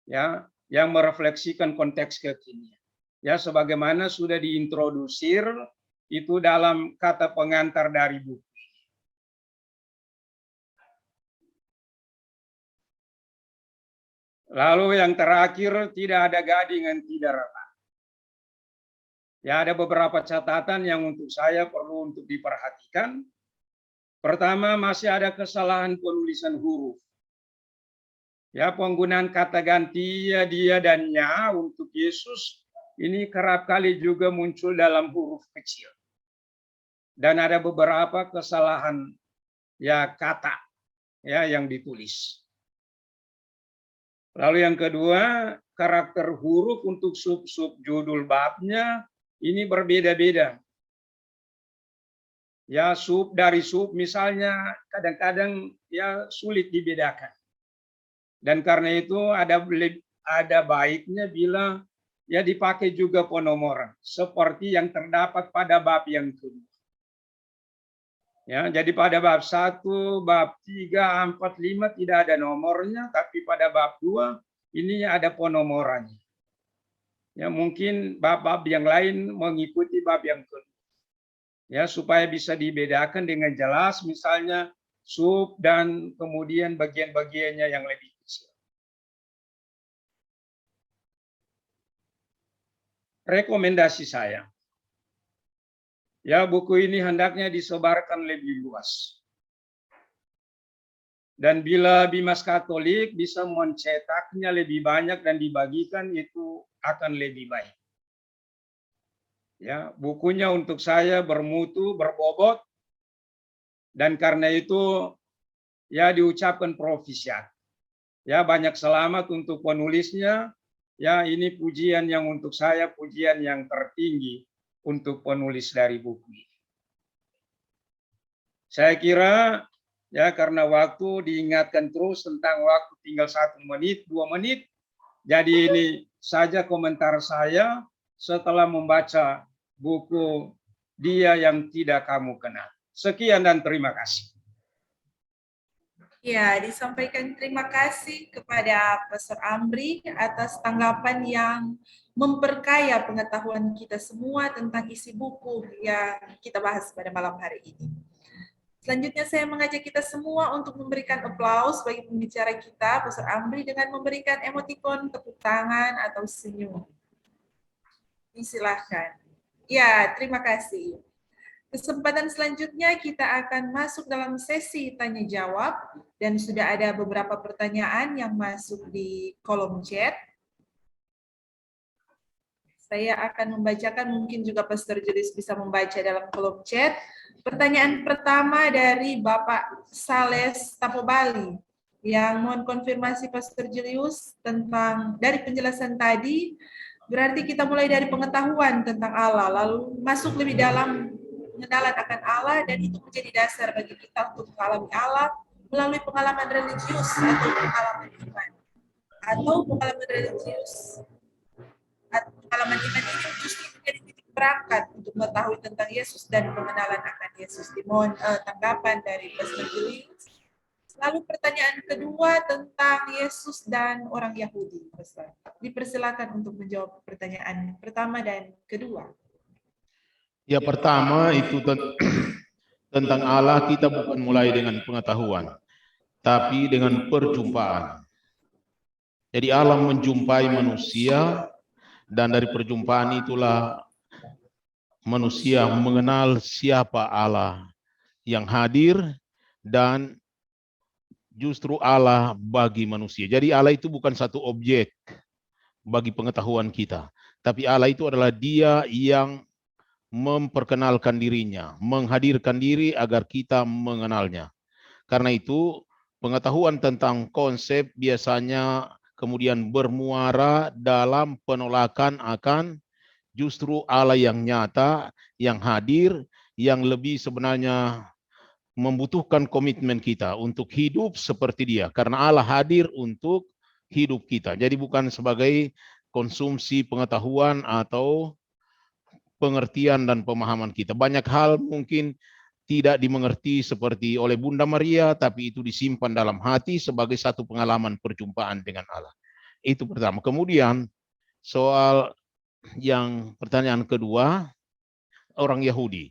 Ya, yang merefleksikan konteks kekinian. Ya, sebagaimana sudah diintrodusir itu dalam kata pengantar dari buku. Lalu yang terakhir, tidak ada gading yang tidak retak. Ya, ada beberapa catatan yang untuk saya perlu untuk diperhatikan. Pertama, masih ada kesalahan penulisan huruf. Ya, penggunaan kata ganti ya, dia dan nya untuk Yesus ini kerap kali juga muncul dalam huruf kecil. Dan ada beberapa kesalahan ya kata ya yang ditulis. Lalu yang kedua, karakter huruf untuk sub-sub judul babnya ini berbeda-beda. Ya, sub dari sub misalnya kadang-kadang ya sulit dibedakan. Dan karena itu ada baiknya bila ya dipakai juga penomoran seperti yang terdapat pada bab yang kedua. Ya, jadi pada bab 1, bab 3, 4, 5 tidak ada nomornya, tapi pada bab 2 ini ada penomorannya. Ya, mungkin bab-bab yang lain mengikuti bab yang kedua. Ya, supaya bisa dibedakan dengan jelas misalnya sub dan kemudian bagian-bagiannya yang lebih kecil. Rekomendasi saya. Ya, buku ini hendaknya disebarkan lebih luas. Dan bila Bimas Katolik bisa mencetaknya lebih banyak dan dibagikan, itu akan lebih baik. Ya, bukunya untuk saya bermutu, berbobot, dan karena itu ya diucapkan profisiat. Ya, banyak selamat untuk penulisnya. Ya, ini pujian yang untuk saya, pujian yang tertinggi untuk penulis dari buku ini. Saya kira ya karena waktu diingatkan terus tentang waktu tinggal 1 menit, 2 menit. Jadi ini saja komentar saya setelah membaca buku Dia yang Tidak Kamu Kenal. Sekian dan terima kasih. Ya, disampaikan terima kasih kepada Pastor Amri atas tanggapan yang memperkaya pengetahuan kita semua tentang isi buku yang kita bahas pada malam hari ini. Selanjutnya saya mengajak kita semua untuk memberikan aplaus bagi pembicara kita, Pastor Amri, dengan memberikan emotikon tepuk tangan atau senyum. Silakan. Ya, terima kasih. Kesempatan selanjutnya kita akan masuk dalam sesi tanya jawab dan sudah ada beberapa pertanyaan yang masuk di kolom chat. Saya akan membacakan, mungkin juga Pastor Julius bisa membaca dalam kolom chat. Pertanyaan pertama dari Bapak Sales Tapobali yang mohon konfirmasi Pastor Julius tentang dari penjelasan tadi, berarti kita mulai dari pengetahuan tentang Allah, lalu masuk lebih dalam pengenalan akan Allah, dan itu menjadi dasar bagi kita untuk mengalami Allah melalui pengalaman religius atau pengalaman iman, atau pengalaman religius atau pengalaman iman ini justru menjadi titik berangkat untuk mengetahui tentang Yesus dan pengenalan akan Yesus. Dimohon tanggapan dari Pastor Julius. Lalu pertanyaan kedua tentang Yesus dan orang Yahudi. Pastor, dipersilakan untuk menjawab pertanyaan pertama dan kedua. Ya, pertama itu tentang Allah kita bukan mulai dengan pengetahuan, tapi dengan perjumpaan. Jadi Allah menjumpai manusia, dan dari perjumpaan itulah manusia mengenal siapa Allah yang hadir dan justru Allah bagi manusia. Jadi Allah itu bukan satu objek bagi pengetahuan kita, tapi Allah itu adalah Dia yang memperkenalkan dirinya, menghadirkan diri agar kita mengenalnya. Karena itu pengetahuan tentang konsep biasanya kemudian bermuara dalam penolakan akan justru Allah yang nyata, yang hadir, yang lebih sebenarnya membutuhkan komitmen kita untuk hidup seperti Dia. Karena Allah hadir untuk hidup kita. Jadi bukan sebagai konsumsi pengetahuan atau pengertian dan pemahaman kita. Banyak hal mungkin tidak dimengerti seperti oleh Bunda Maria, tapi itu disimpan dalam hati sebagai satu pengalaman perjumpaan dengan Allah. Itu pertama. Kemudian soal yang pertanyaan kedua, orang Yahudi.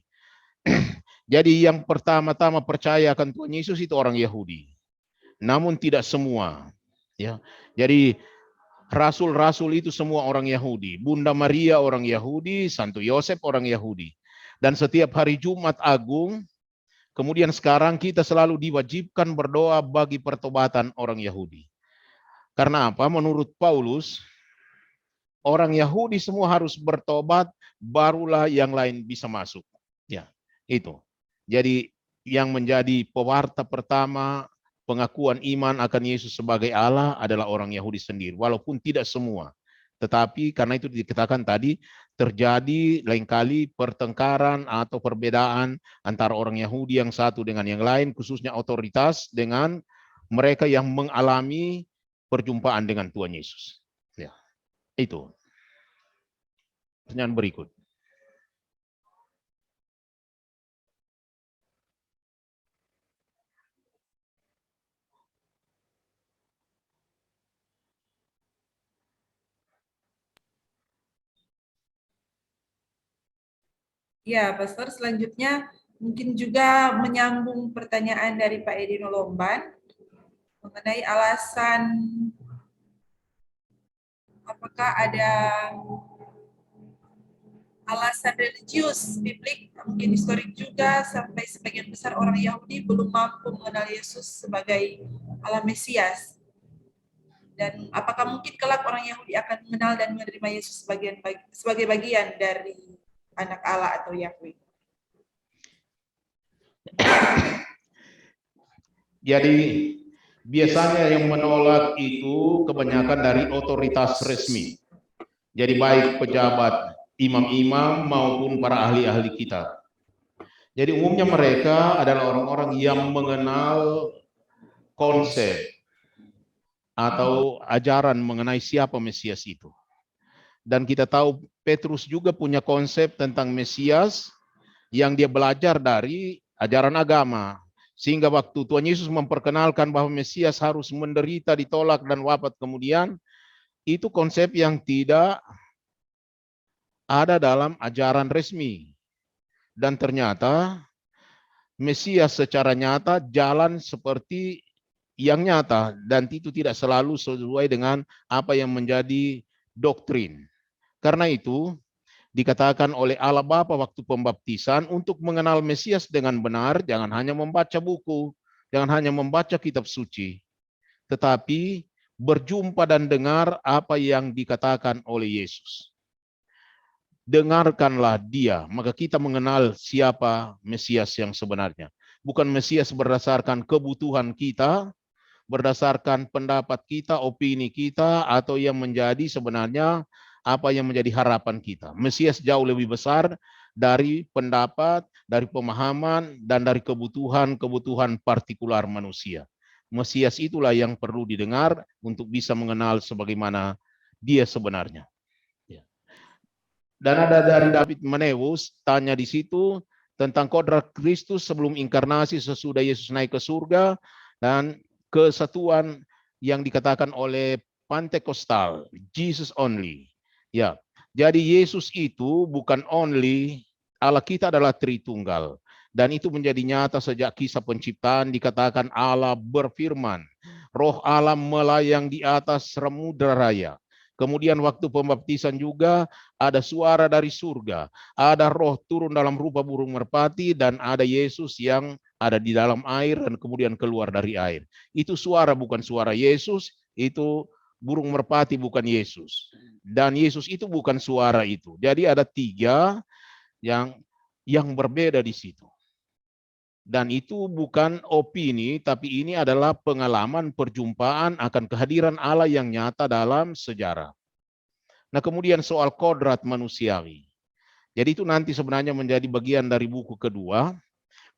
Jadi yang pertama-tama percaya akan Tuhan Yesus itu orang Yahudi. Namun tidak semua. Ya. Jadi rasul-rasul itu semua orang Yahudi. Bunda Maria orang Yahudi, Santo Yosef orang Yahudi. Dan setiap hari Jumat Agung, kemudian sekarang kita selalu diwajibkan berdoa bagi pertobatan orang Yahudi. Karena apa? Menurut Paulus, orang Yahudi semua harus bertobat, barulah yang lain bisa masuk. Ya, itu. Jadi yang menjadi pewarta pertama pengakuan iman akan Yesus sebagai Allah adalah orang Yahudi sendiri, walaupun tidak semua. Tetapi karena itu dikatakan tadi, terjadi lain-kali pertengkaran atau perbedaan antara orang Yahudi yang satu dengan yang lain, khususnya otoritas dengan mereka yang mengalami perjumpaan dengan Tuhan Yesus. Ya, itu. Pertanyaan berikut. Ya, Pastor, selanjutnya mungkin juga menyambung pertanyaan dari Pak Edino Lomban mengenai alasan apakah ada alasan religius, biblik, mungkin historik juga, sampai sebagian besar orang Yahudi belum mampu mengenal Yesus sebagai Allah Mesias. Dan apakah mungkin kelak orang Yahudi akan mengenal dan menerima Yesus sebagai bagian dari anak Allah atau Yahweh? Jadi biasanya yang menolak itu kebanyakan dari otoritas resmi. Jadi baik pejabat imam-imam maupun para ahli-ahli kitab. Jadi umumnya mereka adalah orang-orang yang mengenal konsep atau ajaran mengenai siapa Mesias itu. Dan kita tahu Petrus juga punya konsep tentang Mesias yang dia belajar dari ajaran agama. Sehingga waktu Tuhan Yesus memperkenalkan bahwa Mesias harus menderita, ditolak, dan wafat kemudian, itu konsep yang tidak ada dalam ajaran resmi. Dan ternyata Mesias secara nyata jalan seperti yang nyata, dan itu tidak selalu sesuai dengan apa yang menjadi doktrin. Karena itu dikatakan oleh Allah Bapa waktu pembaptisan, untuk mengenal Mesias dengan benar, jangan hanya membaca buku, jangan hanya membaca kitab suci, tetapi berjumpa dan dengar apa yang dikatakan oleh Yesus. Dengarkanlah Dia, maka kita mengenal siapa Mesias yang sebenarnya. Bukan Mesias berdasarkan kebutuhan kita, berdasarkan pendapat kita, opini kita, atau yang menjadi sebenarnya apa yang menjadi harapan kita. Mesias jauh lebih besar dari pendapat, dari pemahaman, dan dari kebutuhan-kebutuhan partikular manusia. Mesias itulah yang perlu didengar untuk bisa mengenal sebagaimana dia sebenarnya. Dan ada dari David Maneus tanya di situ tentang kodrat Kristus sebelum inkarnasi sesudah Yesus naik ke surga dan kesatuan yang dikatakan oleh Pentekostal, Jesus only. Ya, jadi Yesus itu bukan only, Allah kita adalah Tritunggal. Dan itu menjadi nyata sejak kisah penciptaan dikatakan Allah berfirman, Roh Allah melayang di atas samudra raya. Kemudian waktu pembaptisan juga ada suara dari surga, ada roh turun dalam rupa burung merpati, dan ada Yesus yang ada di dalam air dan kemudian keluar dari air. Itu suara bukan suara Yesus, itu burung merpati bukan Yesus. Dan Yesus itu bukan suara itu. Jadi ada tiga yang berbeda di situ. Dan itu bukan opini, tapi ini adalah pengalaman perjumpaan akan kehadiran Allah yang nyata dalam sejarah. Nah, kemudian soal kodrat manusiawi. Jadi itu nanti sebenarnya menjadi bagian dari buku kedua.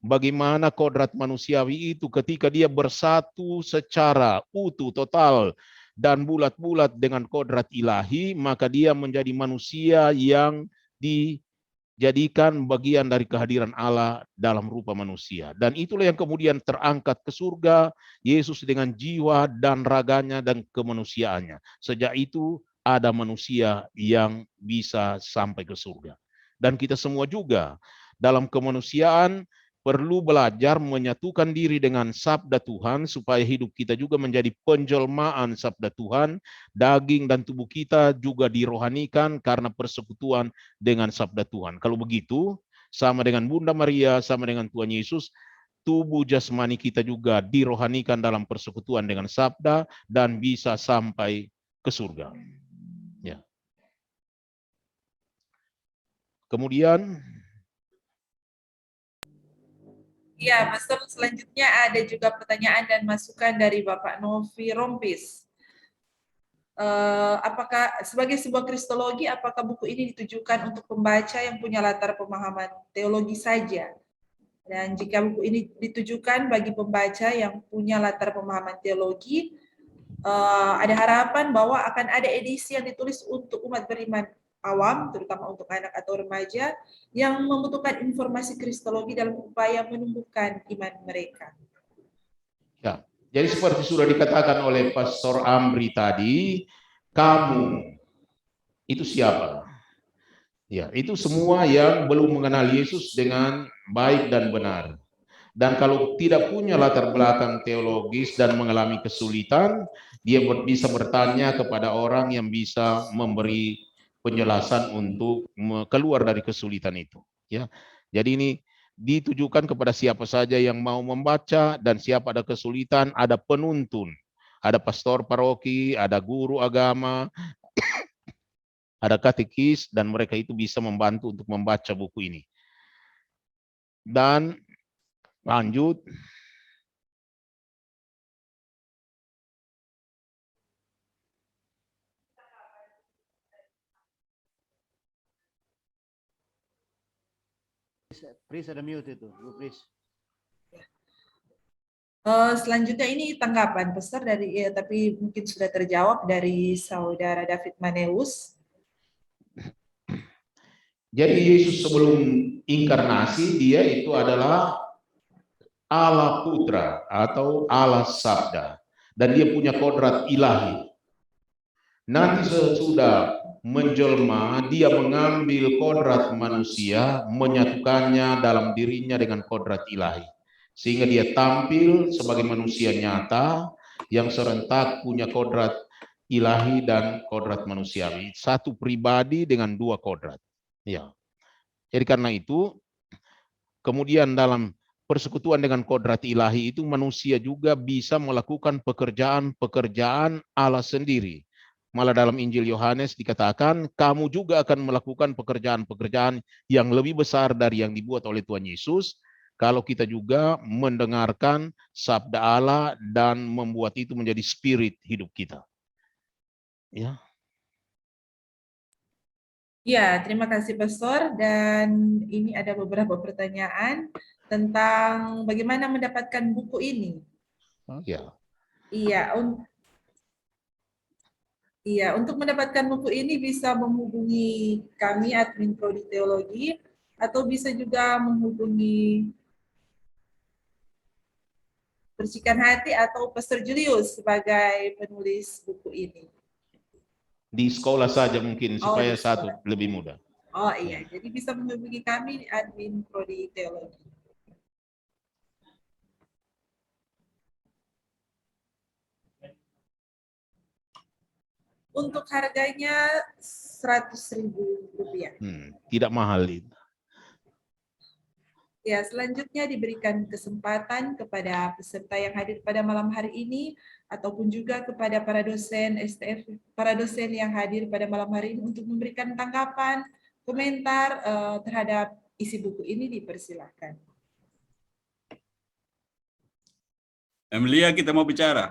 Bagaimana kodrat manusiawi itu ketika dia bersatu secara utuh, total, dan bulat-bulat dengan kodrat ilahi, maka dia menjadi manusia yang dijadikan bagian dari kehadiran Allah dalam rupa manusia. Dan itulah yang kemudian terangkat ke surga, Yesus dengan jiwa dan raganya dan kemanusiaannya. Sejak itu ada manusia yang bisa sampai ke surga. Dan kita semua juga dalam kemanusiaan perlu belajar menyatukan diri dengan sabda Tuhan supaya hidup kita juga menjadi penjelmaan sabda Tuhan. Daging dan tubuh kita juga dirohanikan karena persekutuan dengan sabda Tuhan. Kalau begitu, sama dengan Bunda Maria, sama dengan Tuhan Yesus, tubuh jasmani kita juga dirohanikan dalam persekutuan dengan sabda dan bisa sampai ke surga. Ya. Kemudian Ya, Pastor, selanjutnya ada juga pertanyaan dan masukan dari Bapak Novi Rompis. Apakah sebagai sebuah kristologi, apakah buku ini ditujukan untuk pembaca yang punya latar pemahaman teologi saja? Dan jika buku ini ditujukan bagi pembaca yang punya latar pemahaman teologi, ada harapan bahwa akan ada edisi yang ditulis untuk umat beriman awam, terutama untuk anak atau remaja, yang membutuhkan informasi kristologi dalam upaya menumbuhkan iman mereka. ya, jadi seperti sudah dikatakan oleh Pastor Amri tadi, kamu itu siapa? Ya, itu semua yang belum mengenal Yesus dengan baik dan benar. Dan kalau tidak punya latar belakang teologis dan mengalami kesulitan, dia bisa bertanya kepada orang yang bisa memberi penjelasan untuk keluar dari kesulitan itu. Ya, jadi ini ditujukan kepada siapa saja yang mau membaca dan siapa ada kesulitan, ada penuntun, ada pastor paroki, ada guru agama, ada katekis, dan mereka itu bisa membantu untuk membaca buku ini. Dan lanjut. Please ada mute itu, please. Selanjutnya ini tanggapan besar dari, tapi mungkin sudah terjawab dari Saudara David Maneus. Jadi Yesus sebelum inkarnasi, dia itu adalah Allah Putra atau Allah Sabda. Dan dia punya kodrat ilahi. Nanti sesudah menjelma, dia mengambil kodrat manusia, menyatukannya dalam dirinya dengan kodrat ilahi. Sehingga dia tampil sebagai manusia nyata yang serentak punya kodrat ilahi dan kodrat manusiawi. Satu pribadi dengan dua kodrat. Ya. Jadi karena itu, kemudian dalam persekutuan dengan kodrat ilahi itu manusia juga bisa melakukan pekerjaan-pekerjaan Allah sendiri. Malah dalam Injil Yohanes dikatakan, kamu juga akan melakukan pekerjaan-pekerjaan yang lebih besar dari yang dibuat oleh Tuhan Yesus, kalau kita juga mendengarkan sabda Allah dan membuat itu menjadi spirit hidup kita. Ya. Ya, terima kasih Pastor. Dan ini ada beberapa pertanyaan tentang bagaimana mendapatkan buku ini. Oh, ya. Iya, untuk mendapatkan buku ini bisa menghubungi kami admin Prodi Teologi atau bisa juga menghubungi Percikan Hati atau Pastor Julius sebagai penulis buku ini. Di sekolah saja mungkin supaya di satu sekolah. lebih mudah. Oh iya, jadi bisa menghubungi kami di admin Prodi Teologi. Untuk harganya Rp100.000. Tidak mahal itu. Ya, selanjutnya diberikan kesempatan kepada peserta yang hadir pada malam hari ini ataupun juga kepada para dosen STF, para dosen yang hadir pada malam hari ini untuk memberikan tanggapan, komentar terhadap isi buku ini, dipersilahkan. Emilia, kita mau bicara.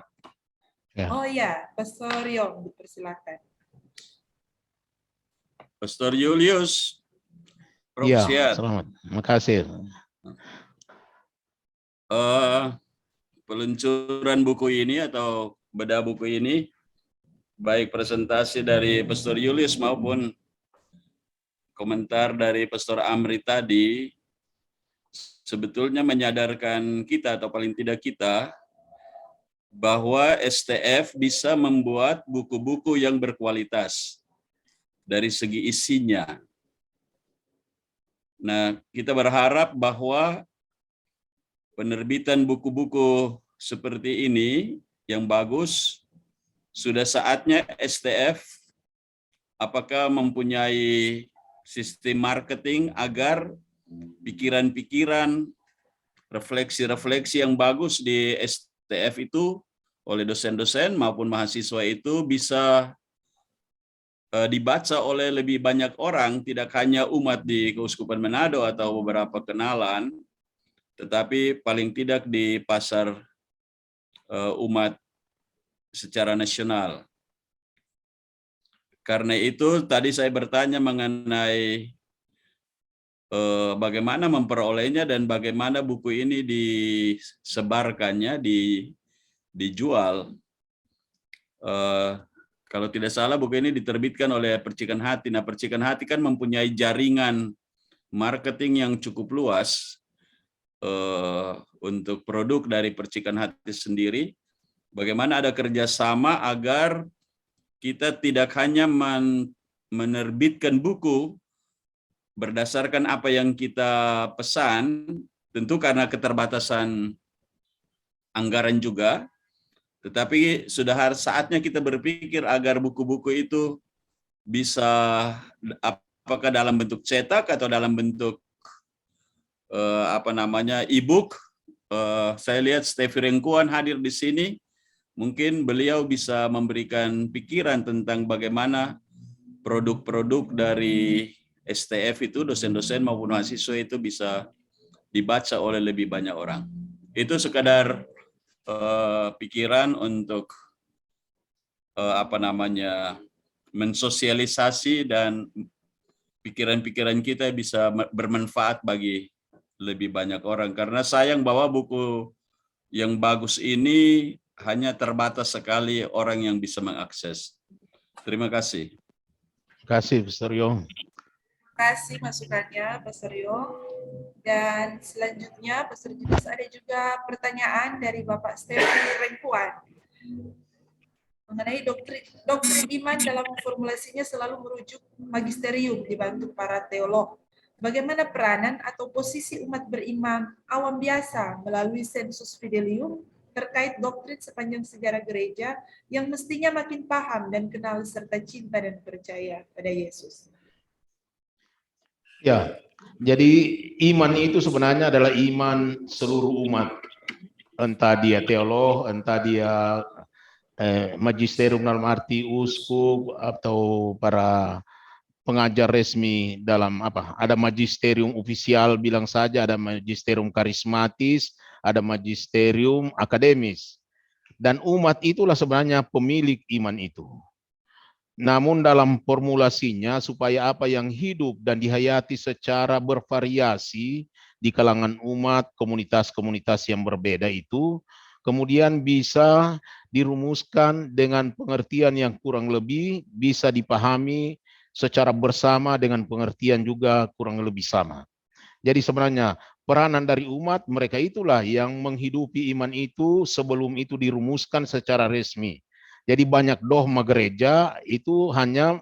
Ya. Oh ya, Pastor Yong, dipersilahkan. Pastor Julius. Prof. Ya, Siat. selamat. Terima kasih. Peluncuran buku ini atau bedah buku ini, baik presentasi dari Pastor Julius maupun komentar dari Pastor Amri tadi, sebetulnya menyadarkan kita atau paling tidak kita bahwa STF bisa membuat buku-buku yang berkualitas dari segi isinya. Nah, kita berharap bahwa penerbitan buku-buku seperti ini yang bagus, sudah saatnya STF apakah mempunyai sistem marketing agar pikiran-pikiran, refleksi-refleksi yang bagus di STF itu oleh dosen-dosen maupun mahasiswa itu bisa dibaca oleh lebih banyak orang, tidak hanya umat di Keuskupan Manado atau beberapa kenalan, tetapi paling tidak di pasar umat secara nasional. Karena itu tadi saya bertanya mengenai bagaimana memperolehnya dan bagaimana buku ini disebarkannya, dijual. Kalau tidak salah buku ini diterbitkan oleh Percikan Hati. Nah, Percikan Hati kan mempunyai jaringan marketing yang cukup luas untuk produk dari Percikan Hati sendiri. Bagaimana ada kerjasama agar kita tidak hanya menerbitkan buku berdasarkan apa yang kita pesan, tentu karena keterbatasan anggaran juga, tetapi sudah saatnya kita berpikir agar buku-buku itu bisa apakah dalam bentuk cetak atau dalam bentuk e-book. Saya lihat Steffi Rengkuan hadir di sini, mungkin beliau bisa memberikan pikiran tentang bagaimana produk-produk dari STF itu, dosen-dosen maupun mahasiswa itu bisa dibaca oleh lebih banyak orang. Itu sekadar pikiran untuk mensosialisasi dan pikiran-pikiran kita bisa bermanfaat bagi lebih banyak orang. Karena sayang bahwa buku yang bagus ini hanya terbatas sekali orang yang bisa mengakses. Terima kasih. Terima kasih, Pastor Yong. Terima kasih masukannya, Pastor Yong. Dan selanjutnya, Pastor Julius, ada juga pertanyaan dari Bapak Steffi Rengkuan mengenai doktrin iman. Dalam formulasinya selalu merujuk magisterium dibantu para teolog. Bagaimana peranan atau posisi umat beriman awam biasa melalui sensus fidelium terkait doktrin sepanjang sejarah gereja yang mestinya makin paham dan kenal serta cinta dan percaya pada Yesus? Ya, jadi iman itu sebenarnya adalah iman seluruh umat. Entah dia teolog, entah dia magisterium dalam arti uskup atau para pengajar resmi dalam ada magisterium ofisial bilang saja, ada magisterium karismatis, ada magisterium akademis. Dan umat itulah sebenarnya pemilik iman itu. Namun dalam formulasinya supaya apa yang hidup dan dihayati secara bervariasi di kalangan umat, komunitas-komunitas yang berbeda itu kemudian bisa dirumuskan dengan pengertian yang kurang lebih bisa dipahami secara bersama dengan pengertian juga kurang lebih sama. Jadi sebenarnya peranan dari umat mereka itulah yang menghidupi iman itu sebelum itu dirumuskan secara resmi. Jadi banyak dogma gereja itu hanya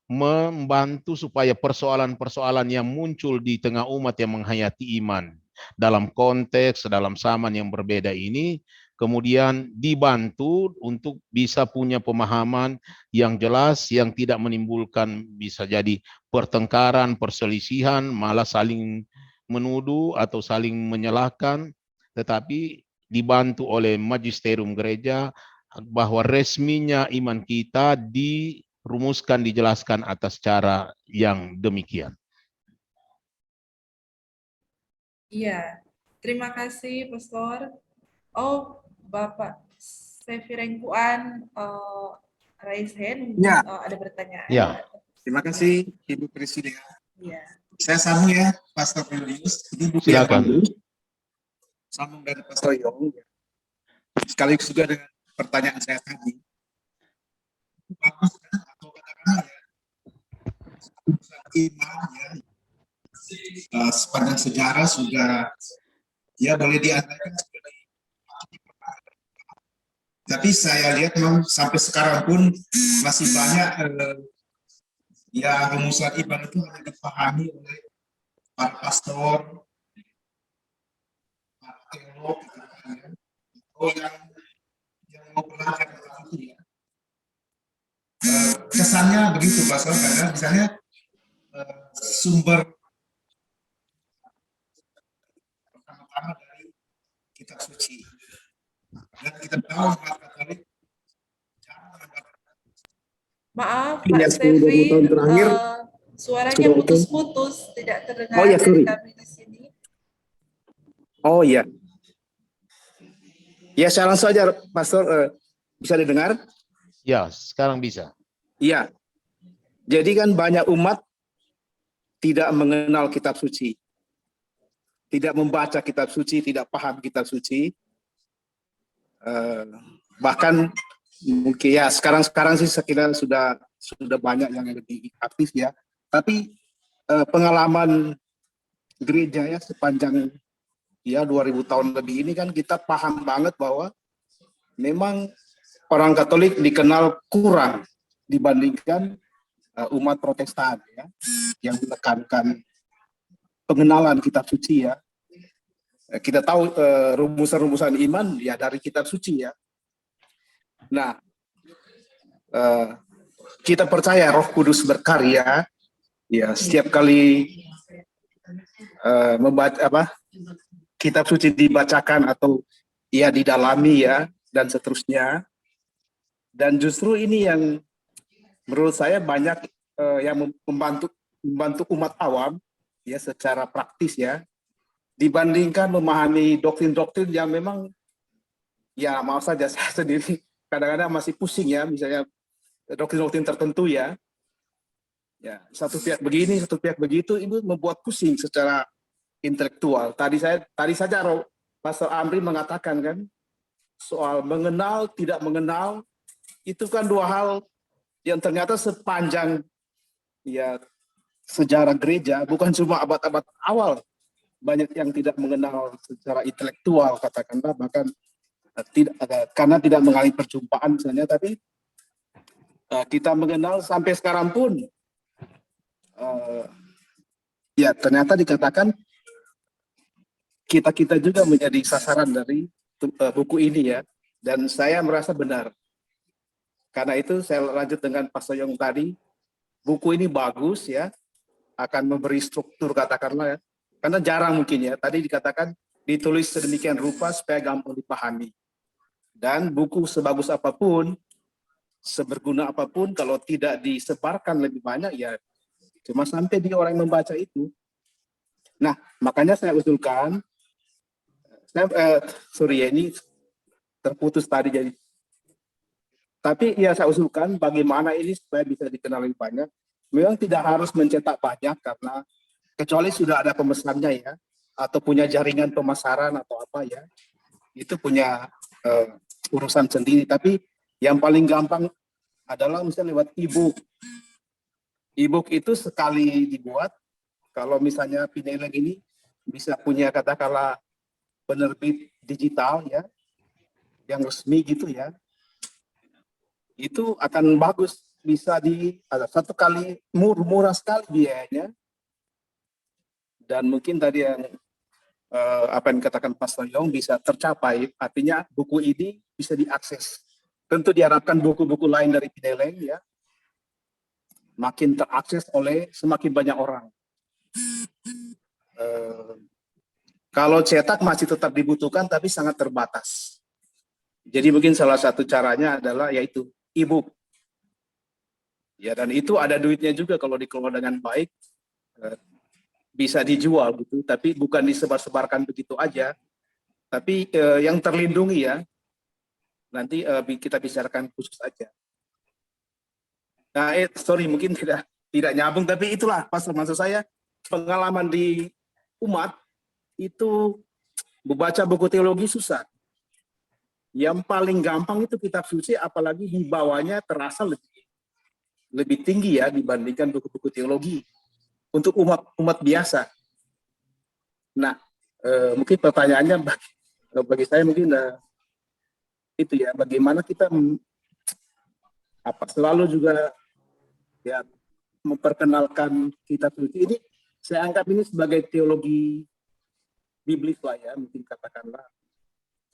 membantu supaya persoalan-persoalan yang muncul di tengah umat yang menghayati iman dalam konteks, dalam zaman yang berbeda ini, kemudian dibantu untuk bisa punya pemahaman yang jelas, yang tidak menimbulkan bisa jadi pertengkaran, perselisihan, malah saling menuduh atau saling menyalahkan, tetapi dibantu oleh magisterium gereja bahwa resminya iman kita dirumuskan, dijelaskan atas cara yang demikian. Iya, terima kasih Pastor. Oh, Bapak Sefirengkuan raise hand, Ya. ada pertanyaan. Ya. Terima kasih Ibu Presiden. Iya. Saya sambung ya, Pastor Julius. Ini buku yang Silakan. bagus. Sambung dari Pastor Yong. Sekaligus juga dengan pertanyaan saya tadi. Bagus kan? Atau katakanlah ya, iman ya, sepanjang sejarah sudah ya boleh diandalkan sebagai. Tapi saya lihat memang sampai sekarang pun masih banyak ya rumusan iman itu hanya dipahami oleh para pastor, para teolog, atau yang mau belajar tentang itu ya. Kesannya begitu Pastor, karena misalnya sumber pertama-tama dari kitab suci. Dan kita tahu umat Katolik Maaf, ya, Pak 10-20 Sefi, tahun terakhir suaranya sudah putus-putus, tidak terdengar Oh ya, dari sorry. kami di sini. Oh iya. Ya saya langsung aja Pastor, bisa didengar? Ya, sekarang bisa. Iya. Jadi kan banyak umat tidak mengenal kitab suci. Tidak membaca kitab suci, tidak paham kitab suci. Bahkan mungkin ya sekarang sih saya kira sudah banyak yang lebih aktif ya. Tapi pengalaman gereja ya sepanjang ya 2000 tahun lebih ini kan kita paham banget bahwa memang orang Katolik dikenal kurang dibandingkan umat Protestan ya, yang menekankan pengenalan kitab suci ya. Kita tahu rumusan-rumusan iman ya dari kitab suci ya. Nah, kita percaya Roh Kudus berkarya ya setiap kali membaca kitab suci dibacakan atau ya didalami ya dan seterusnya. Dan justru ini yang menurut saya banyak yang membantu umat awam ya secara praktis ya, dibandingkan memahami doktrin-doktrin yang memang ya mau saja saya sendiri kadang-kadang masih pusing ya, misalnya doktrin-doktrin tertentu ya. Ya, satu pihak begini, satu pihak begitu, itu membuat pusing secara intelektual. Tadi saja Pastor Amri mengatakan kan soal mengenal tidak mengenal itu kan dua hal yang ternyata sepanjang ya sejarah gereja, bukan cuma abad-abad awal banyak yang tidak mengenal secara intelektual katakanlah, bahkan karena tidak mengalami perjumpaan misalnya, tapi kita mengenal sampai sekarang pun ya ternyata dikatakan kita juga menjadi sasaran dari buku ini ya, dan saya merasa benar. Karena itu saya lanjut dengan Pastor Yong tadi, buku ini bagus ya, akan memberi struktur katakanlah ya, karena jarang mungkin ya, tadi dikatakan ditulis sedemikian rupa supaya gampang dipahami. Dan buku sebagus apapun, seberguna apapun, kalau tidak disebarkan lebih banyak ya cuma sampai di orang yang membaca itu. Nah, makanya saya usulkan, sorry ya ini terputus tadi jadi. Tapi ya saya usulkan bagaimana ini supaya bisa dikenal lebih banyak. Memang tidak harus mencetak banyak karena kecuali sudah ada pemesannya ya, atau punya jaringan pemasaran atau apa ya, itu punya urusan sendiri. Tapi yang paling gampang adalah misalnya lewat e-book. E-book itu sekali dibuat, kalau misalnya Pineleng ini bisa punya katakanlah penerbit digital ya, yang resmi gitu ya, itu akan bagus, bisa ada satu kali murah sekali biayanya, dan mungkin tadi yang apa yang dikatakan Pastor Yong bisa tercapai, artinya buku ini bisa diakses. Tentu diharapkan buku-buku lain dari Pineleng ya makin terakses oleh semakin banyak orang. Kalau cetak masih tetap dibutuhkan tapi sangat terbatas. Jadi mungkin salah satu caranya adalah yaitu e-book. Ya, dan itu ada duitnya juga kalau dikelola dengan baik, bisa dijual gitu, tapi bukan disebar-sebarkan begitu aja. Tapi yang terlindungi ya, nanti kita bicarakan khusus aja. Nah, sorry mungkin tidak nyambung, tapi itulah Pastor, maksud saya pengalaman di umat itu membaca buku teologi susah. Yang paling gampang itu kitab suci, apalagi di bawahnya terasa lebih tinggi ya dibandingkan buku-buku teologi untuk umat biasa. Nah, mungkin pertanyaannya bagi saya mungkin itu ya, bagaimana kita selalu juga ya memperkenalkan kitab suci ini. Saya anggap ini sebagai teologi biblis lah ya, mungkin katakanlah.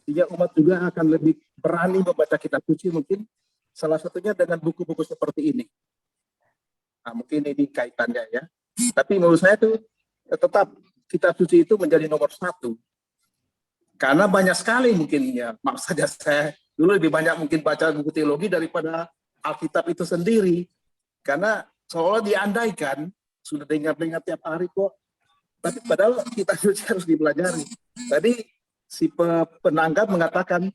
Sehingga umat juga akan lebih berani membaca kitab suci, mungkin salah satunya dengan buku-buku seperti ini. Nah, mungkin ini kaitannya ya. Tapi menurut saya tuh tetap kitab suci itu menjadi nomor satu. Karena banyak sekali mungkin ya, maksud saja saya dulu lebih banyak mungkin baca buku teologi daripada Alkitab itu sendiri. Karena seolah diandaikan, sudah dengar-dengar tiap hari kok. Tapi padahal kitab suci harus dipelajari. Tadi si penanggap mengatakan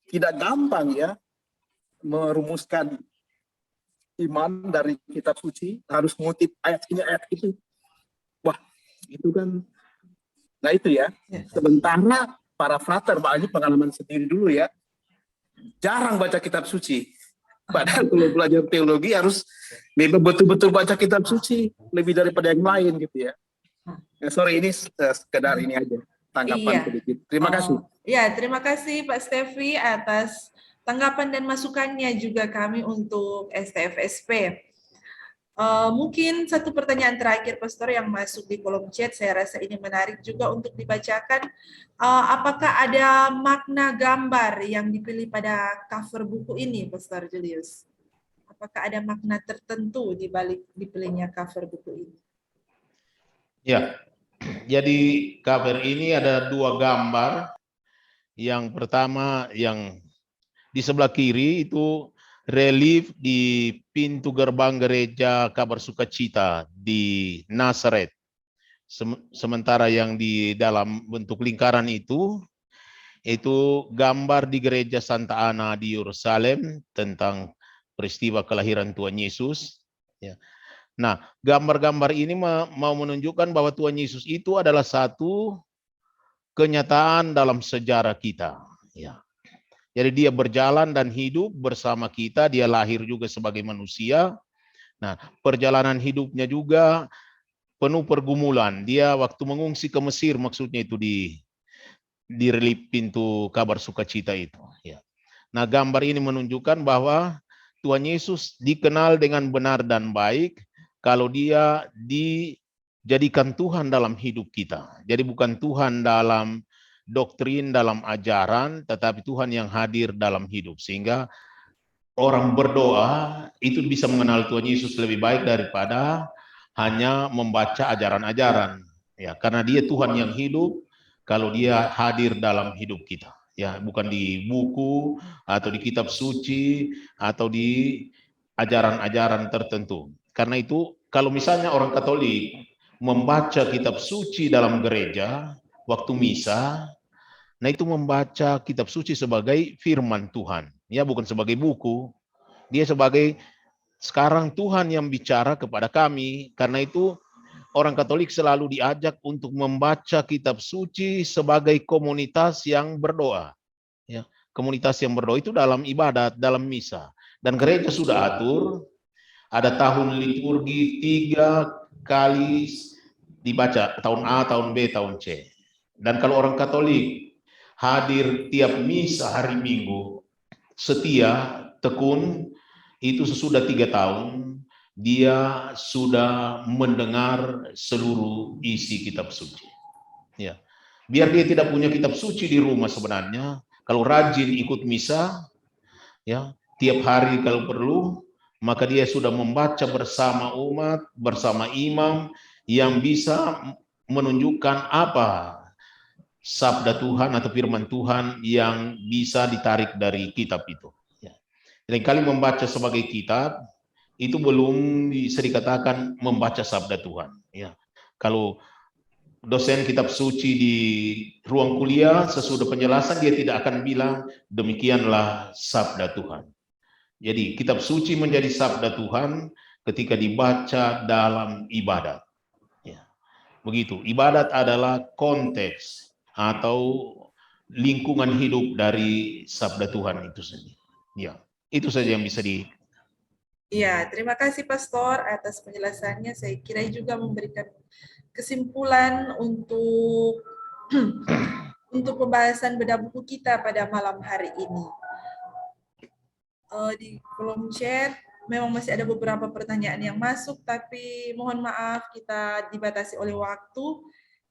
tidak gampang ya merumuskan iman dari kitab suci, harus mengutip ayat ini ayat itu. Wah, itu kan. Nah itu ya. Sementara para frater, ini pengalaman sendiri dulu ya, jarang baca kitab suci. Padahal kalau belajar teologi harus memang betul-betul baca kitab suci lebih daripada yang lain gitu ya. Sorry, ini sekedar ini aja tanggapan sedikit. Terima kasih. Ya, terima kasih Pak Stevi atas tanggapan dan masukannya juga kami untuk STFSP. Mungkin satu pertanyaan terakhir, Pastor, yang masuk di kolom chat, saya rasa ini menarik juga untuk dibacakan. Apakah ada makna gambar yang dipilih pada cover buku ini, Pastor Julius? Apakah ada makna tertentu di balik dipilihnya cover buku ini? Ya, jadi cover ini ada dua gambar. Yang pertama yang di sebelah kiri itu relief di pintu gerbang gereja Kabar Sukacita di Nazaret. Sementara yang di dalam bentuk lingkaran itu gambar di gereja Santa Ana di Yerusalem tentang peristiwa kelahiran Tuhan Yesus. Ya. Nah, gambar-gambar ini mau menunjukkan bahwa Tuhan Yesus itu adalah satu kenyataan dalam sejarah kita. Ya. Jadi dia berjalan dan hidup bersama kita, dia lahir juga sebagai manusia. Nah, perjalanan hidupnya juga penuh pergumulan. Dia waktu mengungsi ke Mesir, maksudnya itu di relief pintu Kabar Sukacita itu. Ya. Nah, gambar ini menunjukkan bahwa Tuhan Yesus dikenal dengan benar dan baik kalau dia dijadikan Tuhan dalam hidup kita. Jadi bukan Tuhan dalam doktrin, dalam ajaran, tetapi Tuhan yang hadir dalam hidup. Sehingga orang berdoa itu bisa mengenal Tuhan Yesus lebih baik daripada hanya membaca ajaran-ajaran. Ya, karena dia Tuhan yang hidup kalau dia hadir dalam hidup kita. Ya, bukan di buku atau di kitab suci atau di ajaran-ajaran tertentu. Karena itu kalau misalnya orang Katolik membaca kitab suci dalam gereja waktu misa, nah itu membaca kitab suci sebagai firman Tuhan, ya bukan sebagai buku. Dia sebagai sekarang Tuhan yang bicara kepada kami. Karena itu orang Katolik selalu diajak untuk membaca kitab suci sebagai komunitas yang berdoa. Ya, komunitas yang berdoa itu dalam ibadat, dalam misa. Dan gereja sudah atur, ada tahun liturgi 3 kali dibaca, tahun A, tahun B, tahun C. Dan kalau orang Katolik hadir tiap misa hari Minggu, setia, tekun, itu sesudah 3 tahun, dia sudah mendengar seluruh isi kitab suci. Ya. Biar dia tidak punya kitab suci di rumah sebenarnya, kalau rajin ikut misa, ya, tiap hari kalau perlu, maka dia sudah membaca bersama umat, bersama imam, yang bisa menunjukkan apa sabda Tuhan atau firman Tuhan yang bisa ditarik dari kitab itu. Kali membaca sebagai kitab itu belum bisa dikatakan membaca sabda Tuhan. Ya, kalau dosen kitab suci di ruang kuliah sesudah penjelasan dia tidak akan bilang demikianlah sabda Tuhan. Jadi kitab suci menjadi sabda Tuhan ketika dibaca dalam ibadat. Ya, begitu. Ibadat adalah konteks atau lingkungan hidup dari sabda Tuhan itu sendiri. Ya. Itu saja yang bisa di. Ya, terima kasih Pastor atas penjelasannya. Saya kira juga memberikan kesimpulan untuk pembahasan bedah buku kita pada malam hari ini. Di kolom chat memang masih ada beberapa pertanyaan yang masuk, tapi mohon maaf kita dibatasi oleh waktu.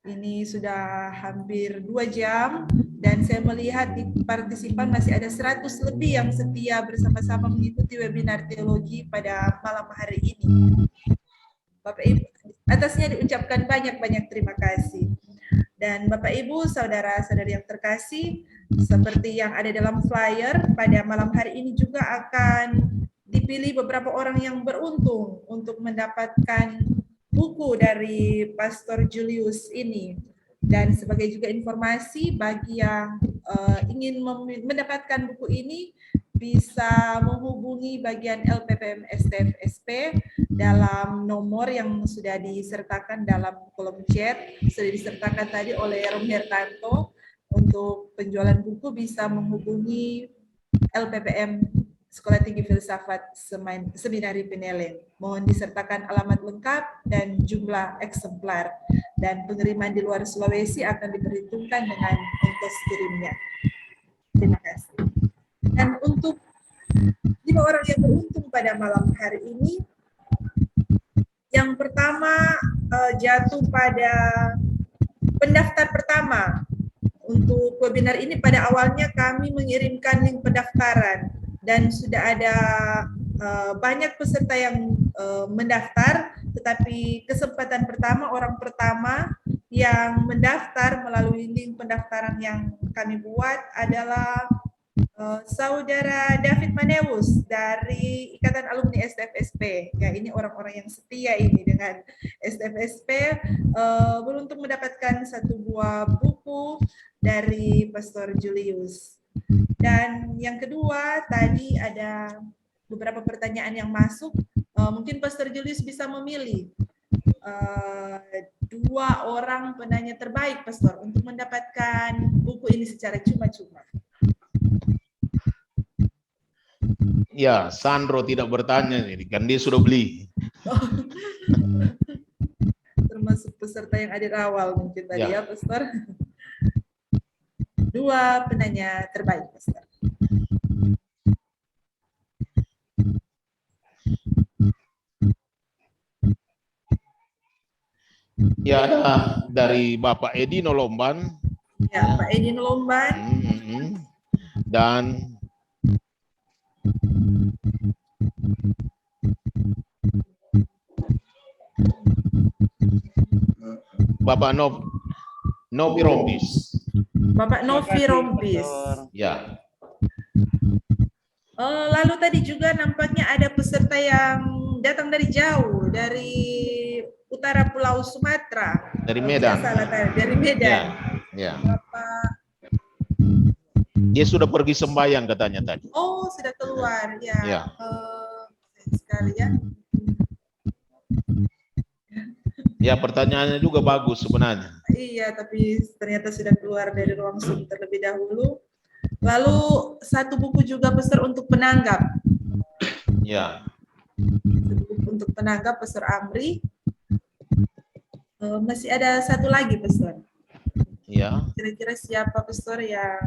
Ini sudah hampir 2 jam dan saya melihat di partisipan masih ada 100 lebih yang setia bersama-sama mengikuti webinar teologi pada malam hari ini. Bapak Ibu, atasnya diucapkan banyak-banyak terima kasih. Dan Bapak Ibu, saudara-saudari yang terkasih, seperti yang ada dalam flyer, pada malam hari ini juga akan dipilih beberapa orang yang beruntung untuk mendapatkan buku dari Pastor Julius ini. Dan sebagai juga informasi bagi yang ingin mendapatkan buku ini, bisa menghubungi bagian LPPM STF SP dalam nomor yang sudah disertakan dalam kolom chat, sudah disertakan tadi oleh Rom Hertanto. Untuk penjualan buku bisa menghubungi LPPM Sekolah Tinggi Filsafat Seminari Pineleng. Mohon disertakan alamat lengkap dan jumlah eksemplar. Dan pengiriman di luar Sulawesi akan diperhitungkan dengan ongkos kirimnya. Terima kasih. Dan untuk 5 orang yang beruntung pada malam hari ini, yang pertama jatuh pada pendaftar pertama. Untuk webinar ini pada awalnya kami mengirimkan link pendaftaran dan sudah ada banyak peserta yang mendaftar, tetapi kesempatan pertama, orang pertama yang mendaftar melalui link pendaftaran yang kami buat adalah Saudara David Manewus dari Ikatan Alumni STFSP. Ya, ini orang-orang yang setia ini dengan STFSP, beruntung mendapatkan 1 buah buku dari Pastor Julius. Dan yang kedua, tadi ada beberapa pertanyaan yang masuk. Mungkin Pastor Julius bisa memilih 2 orang penanya terbaik, Pastor, untuk mendapatkan buku ini secara cuma-cuma. Ya, Sandro tidak bertanya, kan dia sudah beli. Termasuk peserta yang hadir awal mungkin tadi ya, Ya. Pastor. 2 penanya terbaik, Pastor. Ya, ada dari Bapak Edi Nolomban. Ya, Pak Edi Nolomban. Dan Bapak Novi Rompis. Bapak Novi Rompis. Ya. Lalu tadi juga nampaknya ada peserta yang datang dari jauh, dari utara Pulau Sumatera. Dari Medan. Salah, dari Medan. Ya. Bapak Dia sudah pergi sembahyang katanya tadi. Oh, sudah keluar ya. Ya. Sekali ya. Ya, pertanyaannya juga bagus sebenarnya. Iya, tapi ternyata sudah keluar dari ruang Zoom terlebih dahulu. Lalu satu buku juga Pastor untuk penanggap. Ya. Satu buku untuk penanggap Pastor Amri. Masih ada satu lagi Pastor. Ya. Kira-kira siapa Pastor yang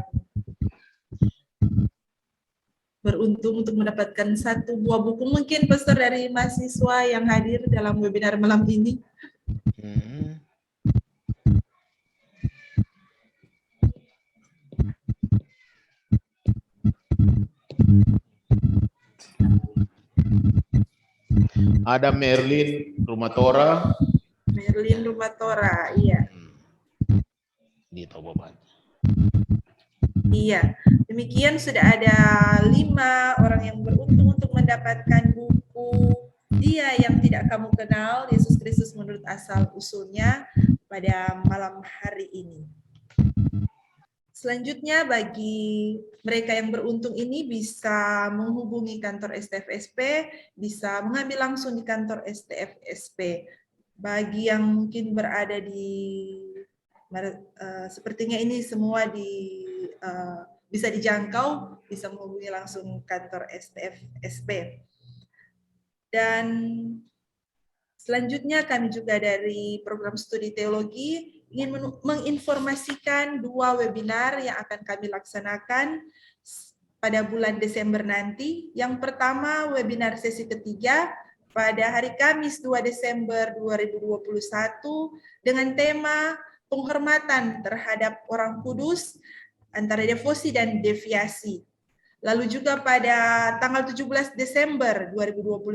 beruntung untuk mendapatkan satu buah buku? Mungkin Pastor dari mahasiswa yang hadir dalam webinar malam ini. Ada Merlin Rumatora. Merlin Rumatora, iya. Dia tahu beban. Iya, demikian sudah ada 5 orang yang beruntung untuk mendapatkan buku Dia yang Tidak Kamu Kenal, Yesus Kristus Menurut Asal Usulnya pada malam hari ini. Selanjutnya bagi mereka yang beruntung ini bisa menghubungi kantor STFSP, bisa mengambil langsung di kantor STFSP. Bagi yang mungkin berada di sepertinya ini semua bisa dijangkau, bisa menghubungi langsung kantor STFSP. Dan selanjutnya kami juga dari program studi teologi ingin menginformasikan 2 webinar yang akan kami laksanakan pada bulan Desember nanti. Yang pertama webinar sesi ketiga pada hari Kamis 2 Desember 2021 dengan tema penghormatan terhadap orang kudus antara devosi dan deviasi. Lalu juga pada tanggal 17 Desember 2021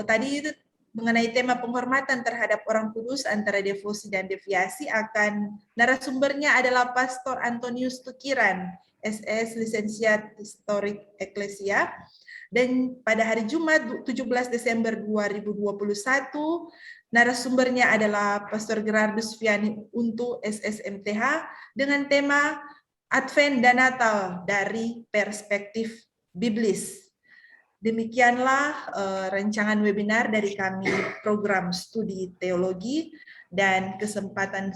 tadi itu mengenai tema penghormatan terhadap orang kudus antara devosi dan deviasi, akan narasumbernya adalah Pastor Antonius Tukiran, SS Lisensiat Historik Eklesia. Dan pada hari Jumat 17 Desember 2021 narasumbernya adalah Pastor Gerardus Viani Untu SSMTH dengan tema Advent dan Natal dari Perspektif Biblis. Demikianlah rancangan webinar dari kami program studi teologi, dan kesempatan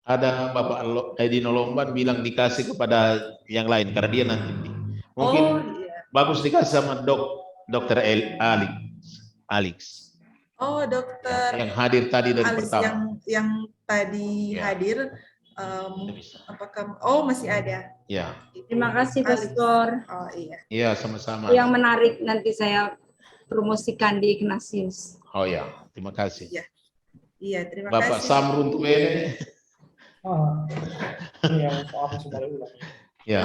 ada Bapak Edi Nolomban bilang dikasih kepada yang lain karena dia nanti mungkin bagus dikasih sama Dokter Alex. Oh, Dokter yang hadir tadi dari Alex pertama. Yang tadi hadir. Apakah masih ada? Ya. Terima kasih Pastor. Oh iya. Iya, sama-sama. Yang menarik nanti saya promosikan di Ignatius. Oh ya, terima kasih. Iya. Iya, terima Bapak kasih. Samrun Tuwene. Ya.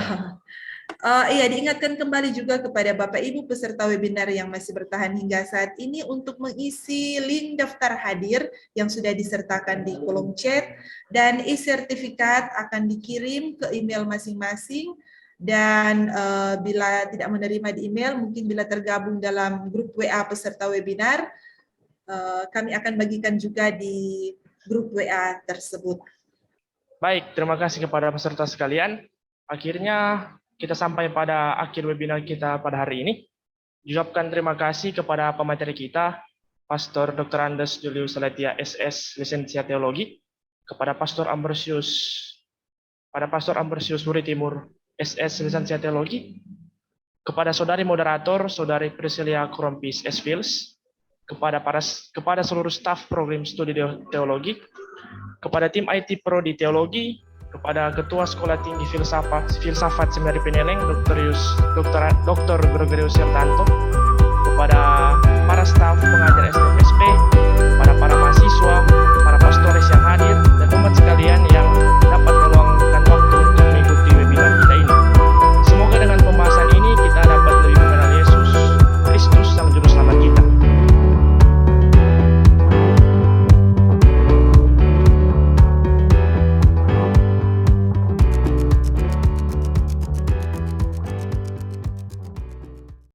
Iya, diingatkan kembali juga kepada Bapak Ibu peserta webinar yang masih bertahan hingga saat ini untuk mengisi link daftar hadir yang sudah disertakan di kolom chat, dan e-sertifikat akan dikirim ke email masing-masing. Dan bila tidak menerima di email, mungkin bila tergabung dalam grup WA peserta webinar, kami akan bagikan juga di grup WA tersebut. Baik, terima kasih kepada peserta sekalian. Akhirnya kita sampai pada akhir webinar kita pada hari ini. Diucapkan terima kasih kepada pemateri kita, Pastor Dr. Andes Julius Saletia, SS Lisensiat Teologi, kepada Pastor Ambrosius Wuri Timur, SS Lisensiat Teologi, kepada Saudari Moderator, Saudari Priscilia Krompis S.Fils, kepada seluruh staf program studi teologi, kepada tim IT Prodi Teologi, kepada Ketua Sekolah Tinggi Filsafat Seminari Pineleng, Dr. Gregorius Sertanto, kepada para staf pengajar STFSP,